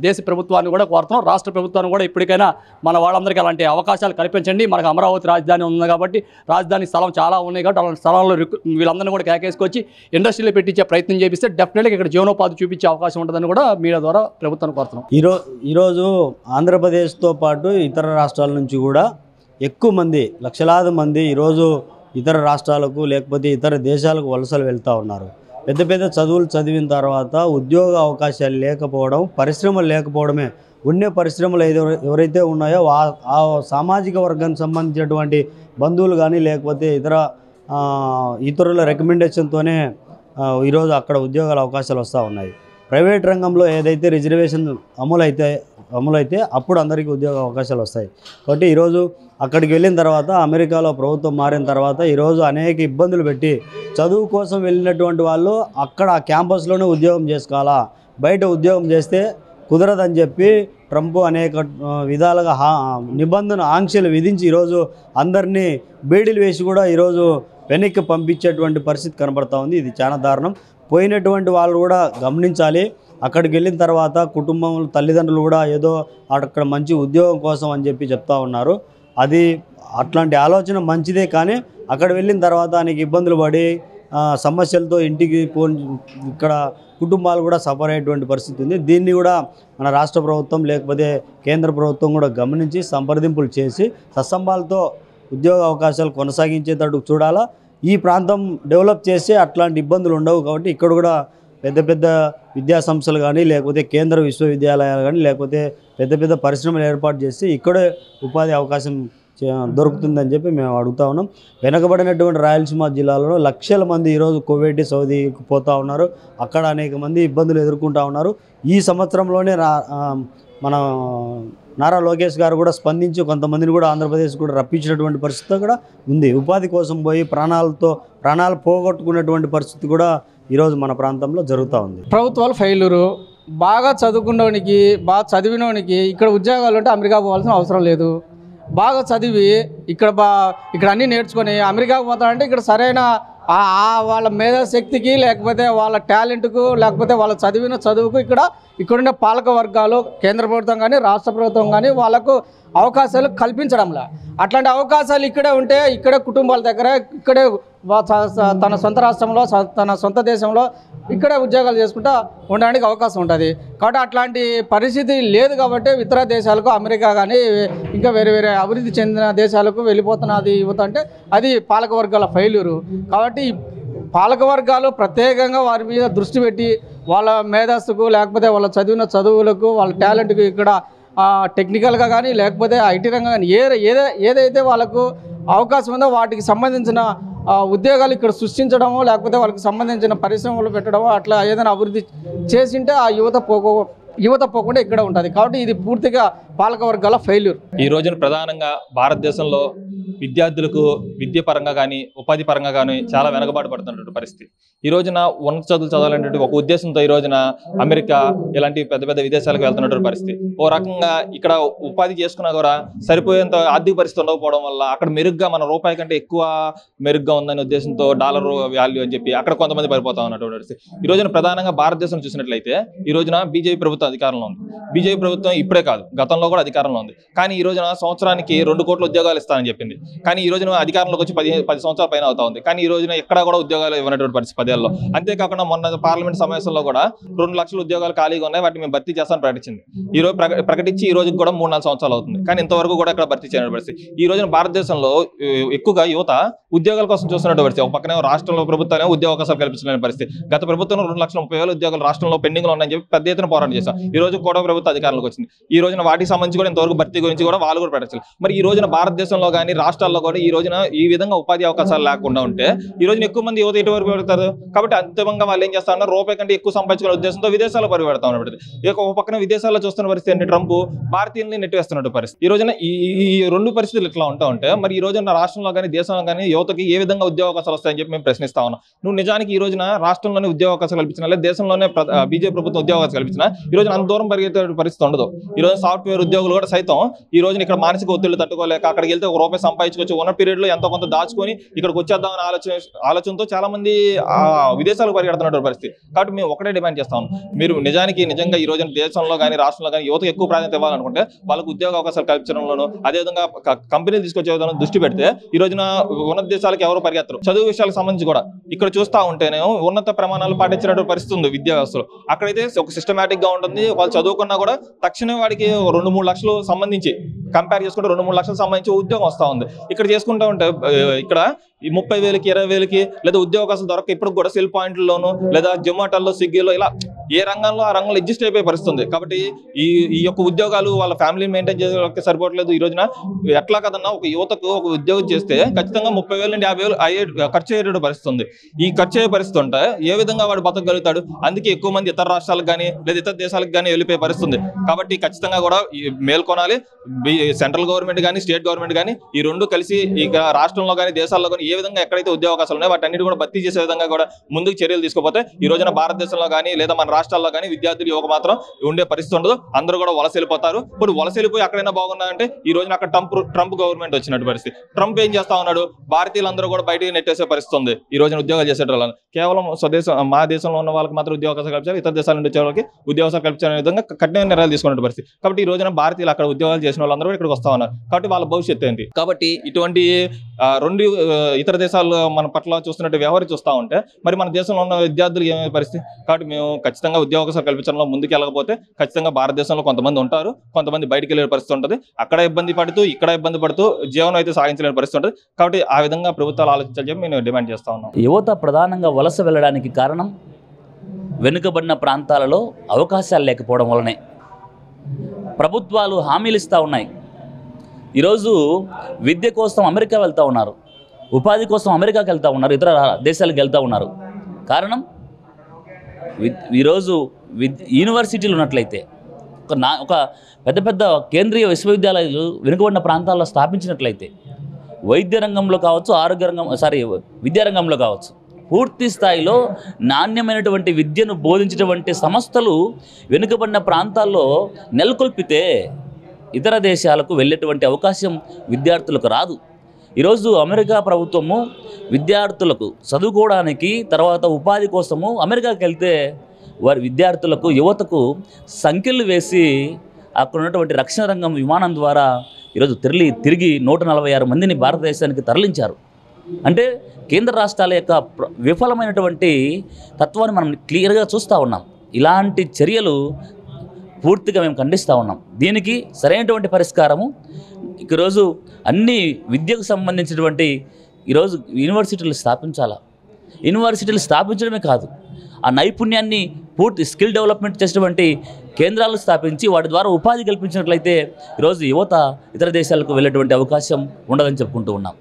Speaker 4: దేశ ప్రభుత్వాన్ని కూడా కోరుతున్నాం. రాష్ట్ర ప్రభుత్వాన్ని కూడా ఇప్పటికైనా మన వాళ్ళందరికీ అలాంటి అవకాశాలు కల్పించండి. మనకు అమరావతి రాజధాని ఉంది కాబట్టి రాజధాని స్థలం చాలా ఉన్నాయి కాబట్టి అలాంటి స్థలాల్లో వీళ్ళందరినీ కూడా కేకేసుకొచ్చి ఇండస్ట్రీలో పెట్టించే ప్రయత్నం చేపిస్తే డెఫినెట్గా ఇక్కడ జీవనోపాధి చూపించే అవకాశం ఉంటుందని కూడా మీడియా ద్వారా ప్రభుత్వాన్ని కోరుతున్నాం.
Speaker 8: ఈరోజు ఆంధ్రప్రదేశ్తో పాటు ఇతర రాష్ట్రాల నుంచి కూడా ఎక్కువ మంది లక్షలాది మంది ఈరోజు ఇతర రాష్ట్రాలకు లేకపోతే ఇతర దేశాలకు వలసలు వెళ్తూ ఉన్నారు. పెద్ద పెద్ద చదువులు చదివిన తర్వాత ఉద్యోగ అవకాశాలు లేకపోవడం, పరిశ్రమలు లేకపోవడమే. ఉండే పరిశ్రమలు ఎవరైతే ఉన్నాయో ఆ సామాజిక వర్గానికి సంబంధించినటువంటి బంధువులు కానీ లేకపోతే ఇతరుల రికమెండేషన్తోనే ఈరోజు అక్కడ ఉద్యోగాల అవకాశాలు వస్తూ ఉన్నాయి. ప్రైవేట్ రంగంలో ఏదైతే రిజర్వేషన్ అమలైతే అప్పుడు అందరికీ ఉద్యోగ అవకాశాలు వస్తాయి. కాబట్టి ఈరోజు అక్కడికి వెళ్ళిన తర్వాత అమెరికాలో ప్రభుత్వం మారిన తర్వాత ఈరోజు అనేక ఇబ్బందులు పెట్టి చదువు కోసం వెళ్ళినటువంటి వాళ్ళు అక్కడ క్యాంపస్లోనే ఉద్యోగం చేసుకోవాలా, బయట ఉద్యోగం చేస్తే కుదరదని చెప్పి ట్రంప్ అనేక విధాలుగా ఆంక్షలు విధించి ఈరోజు అందరినీ బేడీలు వేసి కూడా ఈరోజు వెనక్కి పంపించేటువంటి పరిస్థితి కనబడతా ఉంది. ఇది చాలా దారుణం. పోయినటువంటి వాళ్ళు కూడా గమనించాలి. అక్కడికి వెళ్ళిన తర్వాత కుటుంబం తల్లిదండ్రులు కూడా ఏదో అక్కడ మంచి ఉద్యోగం కోసం అని చెప్పి చెప్తా ఉన్నారు. అది అట్లాంటి ఆలోచన మంచిదే, కానీ అక్కడ వెళ్ళిన తర్వాత ఆయనకి ఇబ్బందులు పడి సమస్యలతో ఇంటికి ఇక్కడ కుటుంబాలు కూడా సఫర్ అయ్యేటువంటి పరిస్థితి ఉంది. దీన్ని కూడా మన రాష్ట్ర ప్రభుత్వం లేకపోతే కేంద్ర ప్రభుత్వం కూడా గమనించి సంప్రదింపులు చేసి సత్సంబాలతో ఉద్యోగ అవకాశాలు కొనసాగించేటట్టు చూడాలా. ఈ ప్రాంతం డెవలప్ చేసి అట్లాంటి ఇబ్బందులు ఉండవు. కాబట్టి ఇక్కడ కూడా పెద్ద పెద్ద విద్యా సంస్థలు కానీ లేకపోతే కేంద్ర విశ్వవిద్యాలయాలు కానీ లేకపోతే పెద్ద పెద్ద పరిశ్రమలు ఏర్పాటు చేసి ఇక్కడే ఉపాధి అవకాశం దొరుకుతుందని చెప్పి మేము అడుగుతా ఉన్నాం. వెనకబడినటువంటి రాయలసీమ జిల్లాలో లక్షల మంది ఈరోజు కువైట్ సౌదీకి పోతూ ఉన్నారు. అక్కడ అనేక మంది ఇబ్బందులు ఎదుర్కొంటూ ఉన్నారు. ఈ సంవత్సరంలోనే మన నారా లోకేష్ గారు కూడా స్పందించి కొంతమందిని కూడా ఆంధ్రప్రదేశ్ కూడా రప్పించినటువంటి పరిస్థితి కూడా ఉంది. ఉపాధి కోసం పోయి ప్రాణాలు పోగొట్టుకున్నటువంటి పరిస్థితి కూడా ఈరోజు మన ప్రాంతంలో జరుగుతూ ఉంది.
Speaker 6: ప్రభుత్వాలు ఫెయిల్యూరు. బాగా చదువుకున్నవానికి బాగా చదివినవానికి ఇక్కడ ఉద్యోగాలు ఉంటే అమెరికా పోవాల్సిన అవసరం లేదు. బాగా చదివి ఇక్కడ అన్నీ నేర్చుకొని అమెరికాకు పోతారంటే ఇక్కడ సరైన వాళ్ళ మేధాశక్తికి లేకపోతే వాళ్ళ టాలెంట్కు లేకపోతే వాళ్ళ చదివిన చదువుకు ఇక్కడున్న పాలక వర్గాలు కేంద్ర ప్రభుత్వం కానీ రాష్ట్ర ప్రభుత్వం కానీ వాళ్ళకు అవకాశాలు కల్పించడంలా. అట్లాంటి అవకాశాలు ఇక్కడే ఉంటే ఇక్కడే కుటుంబాల దగ్గర ఇక్కడే తన సొంత రాష్ట్రంలో తన సొంత దేశంలో ఇక్కడే ఉద్యోగాలు చేసుకుంటూ ఉండడానికి అవకాశం ఉంటుంది. కాబట్టి అట్లాంటి పరిస్థితి లేదు కాబట్టి ఇతర దేశాలకు అమెరికా కానీ ఇంకా వేరే వేరే అభివృద్ధి చెందిన దేశాలకు వెళ్ళిపోతున్నది యువత అంటే అది పాలక వర్గాల ఫెయిల్యూరు. కాబట్టి పాలక వర్గాలు ప్రత్యేకంగా వారి మీద దృష్టి పెట్టి వాళ్ళ మేధస్సుకు లేకపోతే వాళ్ళ చదివిన చదువులకు వాళ్ళ టాలెంట్కు ఇక్కడ టెక్నికల్గా కానీ లేకపోతే ఐటీ రంగం కానీ ఏదైతే వాళ్ళకు అవకాశం ఉందో వాటికి సంబంధించిన ఉద్యోగాలు ఇక్కడ సృష్టించడమో లేకపోతే వాళ్ళకి సంబంధించిన పరిశ్రమలు పెట్టడమో అట్లా ఏదైనా అభివృద్ధి చేసింటే ఆ యువత పోకుండా ఇక్కడ ఉంటుంది. కాబట్టి ఇది పూర్తిగా పాలక వర్గాల ఫెయిల్యూర్.
Speaker 9: ఈ రోజున ప్రధానంగా భారతదేశంలో విద్యార్థులకు విద్య పరంగా కానీ ఉపాధి పరంగా కానీ చాలా వెనకబాటు పడుతున్నటువంటి పరిస్థితి. ఈ రోజున ఉన్నత చదువులు చదవాలనేటువంటి ఒక ఉద్దేశంతో ఈ రోజున అమెరికా ఇలాంటి పెద్ద పెద్ద విదేశాలకు వెళ్తున్నటువంటి పరిస్థితి. ఓ రకంగా ఇక్కడ ఉపాధి చేసుకున్నా కూడా సరిపోయేంత ఆర్థిక పరిస్థితి ఉండకపోవడం వల్ల అక్కడ మెరుగ్గా మన రూపాయి కంటే ఎక్కువ మెరుగ్గా ఉందనే ఉద్దేశంతో డాలర్ వాల్యూ అని చెప్పి అక్కడ కొంతమంది పడిపోతా ఉన్నటువంటి పరిస్థితి. ఈ రోజున ప్రధానంగా భారతదేశం చూసినట్లయితే ఈ రోజున బీజేపీ ప్రభుత్వం అధికారంలో ఉంది. బీజేపీ ప్రభుత్వం ఇప్పుడే కాదు గతంలో కూడా అధికారంలో ఉంది. కానీ ఈ రోజున సంవత్సరానికి 2 కోట్ల ఉద్యోగాలు ఇస్తానని చెప్పింది. కానీ ఈ రోజున అధికారంలోకి వచ్చి 10 సంవత్సరాల పైన అవుతా ఉంది. కానీ ఈ రోజున ఎక్కడా కూడా ఉద్యోగాలు ఇవ్వనటువంటి పరిస్థితి 10 ఏళ్ళలో. అంతేకాకుండా మొన్న పార్లమెంట్ సమావేశంలో కూడా 2 లక్షల ఉద్యోగాలు ఖాళీగా ఉన్నాయి, వాటిని మేము భర్తీ చేస్తామని ప్రకటించింది. ఈ రోజు ప్రకటించి ఈ రోజుకి కూడా 3-4 సంవత్సరాలు అవుతుంది. కానీ ఇంతవరకు కూడా ఇక్కడ భర్తీ చేయని పరిస్థితి. ఈ రోజున భారతదేశంలో ఎక్కువగా యువత ఉద్యోగాల కోసం చూస్తున్నట్టు పరిస్థితి. ఒక పక్కనే రాష్ట్రంలో ప్రభుత్వాన్ని ఉద్యోగ అవకాశాలు కల్పించలేని పరిస్థితి. గత ప్రభుత్వం 2,30,30,000 ఉద్యోగాలు రాష్ట్రంలో పెండింగ్లో ఉన్నాయని చెప్పి పెద్ద ఎత్తున పోరాటం చేశాం. ఈ రోజు కూడా ప్రభుత్వ అధికారంలోకి వచ్చింది. ఈ రోజున వాటికి సంబంధించి కూడా ఇంతవరకు భర్తీ గురించి కూడా వాళ్ళు కూడా పెట్టాలి. మరి ఈ రోజున భారతదేశంలో కానీ రాష్ట్రాల్లో కూడా ఈ రోజున ఈ విధంగా ఉపాధి అవకాశాలు లేకుండా ఉంటే ఈ రోజున ఎక్కువ మంది యువత ఇటు వరకు పెడతారు. కాబట్టి అంతిమంగా వాళ్ళు ఏం చేస్తా ఉన్నారు, రూపాయి కంటే ఎక్కువ సంపాదించుకునే ఉద్దేశంతో విదేశాల్లో పరిగెడతా ఉన్నప్పుడు ఇక ఒక పక్కన విదేశాల్లో చూస్తున్న పరిస్థితి ఏంటి, ట్రంప్ భారతీయుల్ని నెట్టివేస్తున్నట్టు పరిస్థితి. ఈ రోజున ఈ రెండు పరిస్థితులు ఇట్లా ఉంటా ఉంటే మరి ఈ రోజున రాష్ట్రంలో కానీ దేశంలో కానీ యువతకి ఏ విధంగా ఉద్యోగ అవకాశాలు వస్తాయని చెప్పి మేము ప్రశ్నిస్తా ఉన్నాం. నువ్వు నిజానికి ఈ రోజున రాష్ట్రంలోనే ఉద్యోగ అవకాశాలు కల్పించినా లేదా దేశంలోనే బీజేపీ ప్రభుత్వం ఉద్యోగ అవకాశాలు కల్పించినా ఈ రోజున అంత దూరం పరిగెత్తే పరిస్థితి ఉండదు. ఈ రోజు సాఫ్ట్వేర్ ఉద్యోగులు కూడా సైతం ఈ రోజున ఇక్కడ మానసిక ఒత్తిళ్లు తట్టుకోలేక అక్కడికి వెళ్తే ఒక రూపాయి సంపాదించుకోవచ్చు, ఉన్న పీరియడ్ లో ఎంతో కొంత దాచుకొని ఇక్కడికి వచ్చేద్దామని ఆలోచనతో చాలా మంది విదేశాలకు పరిగెడుతున్న పరిస్థితి. కాబట్టి మేము ఒకటే డిమాండ్ చేస్తాం, మీరు నిజంగా ఈ రోజున దేశంలో కానీ రాష్ట్రంలో కానీ యువతకు ఎక్కువ ప్రాధాన్యత ఇవ్వాలనుకుంటే వాళ్ళకు ఉద్యోగ అవకాశాలు కల్పించడంలోనూ అదేవిధంగా కంపెనీలు తీసుకొచ్చే విధానం దృష్టి పెడితే ఈ రోజున ఉన్నత దేశాలకు ఎవరు పరిగెత్తరు. చదువు విషయాలకు సంబంధించి కూడా ఇక్కడ చూస్తా ఉంటేనే ఉన్నత ప్రమాణాలు పాటించినటువంటి పరిస్థితి ఉంది విద్యా వ్యవస్థలో. అక్కడైతే ఒక సిస్టమేటిక్ గా ఉంటుంది, వాళ్ళు చదువుకున్నా కూడా తక్షణమే వాడికి 2-3 లక్షలు సంబంధించి కంపేర్ చేసుకుంటే 2-3 లక్షలకు సంబంధించి ఉద్యోగం వస్తూ ఉంది. ఇక్కడ చేసుకుంటా ఉంటే ఇక్కడ ఈ 30,000కి 20,000కి లేదా ఉద్యోగాలు దొరక ఇప్పుడు కూడా సెల్ పాయింట్లలోనూ లేదా జొమాటోలో స్విగ్గీలో ఇలా ఏ రంగంలో ఆ రంగంలో అడ్జస్ట్ అయిపోయే పరిస్థితుంది. కాబట్టి ఈ యొక్క ఉద్యోగాలు వాళ్ళ ఫ్యామిలీ మెయింటైన్ చేయడానికి సరిపోవట్లేదు. ఈ రోజున ఎట్లా కదన్నా ఒక యువతకు ఒక ఉద్యోగం చేస్తే ఖచ్చితంగా 30,000 నుండి 50,000 ఖర్చు అయ్యేటువంటి పరిస్థితి ఉంది. ఈ ఖర్చు అయ్యే పరిస్థితి ఉంటే ఏ విధంగా వాడు బతకగలుగుతాడు? అందుకే ఎక్కువ మంది ఇతర రాష్ట్రాలకు కానీ లేదా ఇతర దేశాలకు కానీ వెళ్ళిపోయే పరిస్థితి ఉంది. కాబట్టి ఖచ్చితంగా కూడా మేల్కొనాలి. సెంట్రల్ గవర్నమెంట్ కానీ స్టేట్ గవర్నమెంట్ కానీ ఈ రెండు కలిసి ఇక రాష్ట్రంలో కానీ దేశాల్లో కానీ ఏ విధంగా ఎక్కడైతే ఉద్యోగ అవకాశాలు ఉన్నాయో వాటన్నిటి కూడా భర్తీ చేసే విధంగా కూడా ముందుకు చర్యలు తీసుకోపోతే ఈ రోజున భారతదేశంలో కానీ లేదా మన రాష్ట్రాల్లో కానీ విద్యార్థులు యువక మాత్రం ఉండే పరిస్థితి ఉండదు. అందరూ కూడా వలస వెళ్ళిపోతారు. ఇప్పుడు వలస వెళ్ళిపోయి అక్కడైనా బాగున్నాయంటే ఈ రోజున అక్కడ ట్రంప్ గవర్నమెంట్ వచ్చినట్టు పరిస్థితి. ట్రంప్ ఏం చేస్తా ఉన్నాడు, భారతీయులందరూ కూడా బయటికి నెట్టేసే పరిస్థితి ఉంది. ఈ రోజున ఉద్యోగాలు చేసే వాళ్ళని కేవలం మా దేశంలో ఉన్న వాళ్ళకి మాత్రం ఉద్యోగ అవకాశాలు కల్పించాలి, ఇతర దేశాల నుండి వచ్చే వాళ్ళకి ఉద్యోగాలు కల్పించాలనే విధంగా కఠినమైన నిర్ణయాలు తీసుకున్న పరిస్థితి. కాబట్టి ఈ రోజున భారతీయులు అక్కడ ఉద్యోగాలు చేసిన వాళ్ళందరూ ఇక్కడికి వస్తా ఉన్నారు. కాబట్టి వాళ్ళ భవిష్యత్తు ఏంటి? కాబట్టి ఇటువంటి రెండు ఇతర దేశాల్లో మన పట్ల చూస్తున్నట్టు వ్యవహారం చూస్తూ ఉంటే మరి మన దేశంలో ఉన్న విద్యార్థులు ఏమైనా పరిస్థితి. కాబట్టి మేము ఖచ్చితంగా ఉద్యోగ అవకాశాలు కల్పించడంలో ముందుకు వెళ్ళకపోతే ఖచ్చితంగా భారతదేశంలో కొంతమంది ఉంటారు, కొంతమంది బయటికి వెళ్ళే పరిస్థితి ఉంటుంది. అక్కడ ఇబ్బంది పడుతూ ఇక్కడ ఇబ్బంది పడుతూ జీవనం అయితే సాగించలేని పరిస్థితి ఉంటుంది. కాబట్టి ఆ విధంగా ప్రభుత్వాలు ఆలోచించాలని చెప్పి మేము డిమాండ్ చేస్తా ఉన్నాం.
Speaker 10: యువత ప్రధానంగా వలస వెళ్ళడానికి కారణం వెనుకబడిన ప్రాంతాలలో అవకాశాలు లేకపోవడం వల్లనే. ప్రభుత్వాలు హామీలు ఇస్తూ ఉన్నాయి. ఈరోజు విద్య కోసం అమెరికా వెళ్తూ ఉన్నారు, ఉపాధి కోసం అమెరికాకి వెళ్తూ ఉన్నారు, ఇతర దేశాలకు వెళ్తూ ఉన్నారు. కారణం ఈరోజు యూనివర్సిటీలు ఉన్నట్లయితే ఒక పెద్ద పెద్ద కేంద్రీయ విశ్వవిద్యాలయాలు వెనుకబడిన ప్రాంతాల్లో స్థాపించినట్లయితే వైద్య రంగంలో కావచ్చు, విద్యారంగంలో కావచ్చు పూర్తి స్థాయిలో నాణ్యమైనటువంటి విద్యను బోధించేటువంటి సంస్థలు వెనుకబడిన ప్రాంతాల్లో నెలకొల్పితే ఇతర దేశాలకు వెళ్ళేటువంటి అవకాశం విద్యార్థులకు రాదు. ఈరోజు అమెరికా ప్రభుత్వము విద్యార్థులకు చదువుకోవడానికి తర్వాత ఉపాధి కోసము అమెరికాకి వెళ్తే వారి విద్యార్థులకు యువతకు సంఖ్యలు వేసి అక్కడ ఉన్నటువంటి రక్షణ రంగం విమానం ద్వారా ఈరోజు తిరిగి 146 మందిని భారతదేశానికి తరలించారు. అంటే కేంద్ర రాష్ట్రాల యొక్క విఫలమైనటువంటి తత్వాన్ని మనం క్లియర్గా చూస్తూ ఉన్నాం. ఇలాంటి చర్యలు పూర్తిగా మేము ఖండిస్తూ ఉన్నాం. దీనికి సరైనటువంటి పరిష్కారము ఈరోజు అన్ని విద్యకు సంబంధించినటువంటి ఈరోజు యూనివర్సిటీలు స్థాపించాలా. యూనివర్సిటీలు స్థాపించడమే కాదు, ఆ నైపుణ్యాన్ని పూర్తి స్కిల్ డెవలప్మెంట్ చేసినటువంటి కేంద్రాలు స్థాపించి వాటి ద్వారా ఉపాధి కల్పించినట్లయితే ఈరోజు యువత ఇతర దేశాలకు వెళ్ళేటువంటి అవకాశం ఉండదని చెప్పుకుంటూ ఉన్నాం.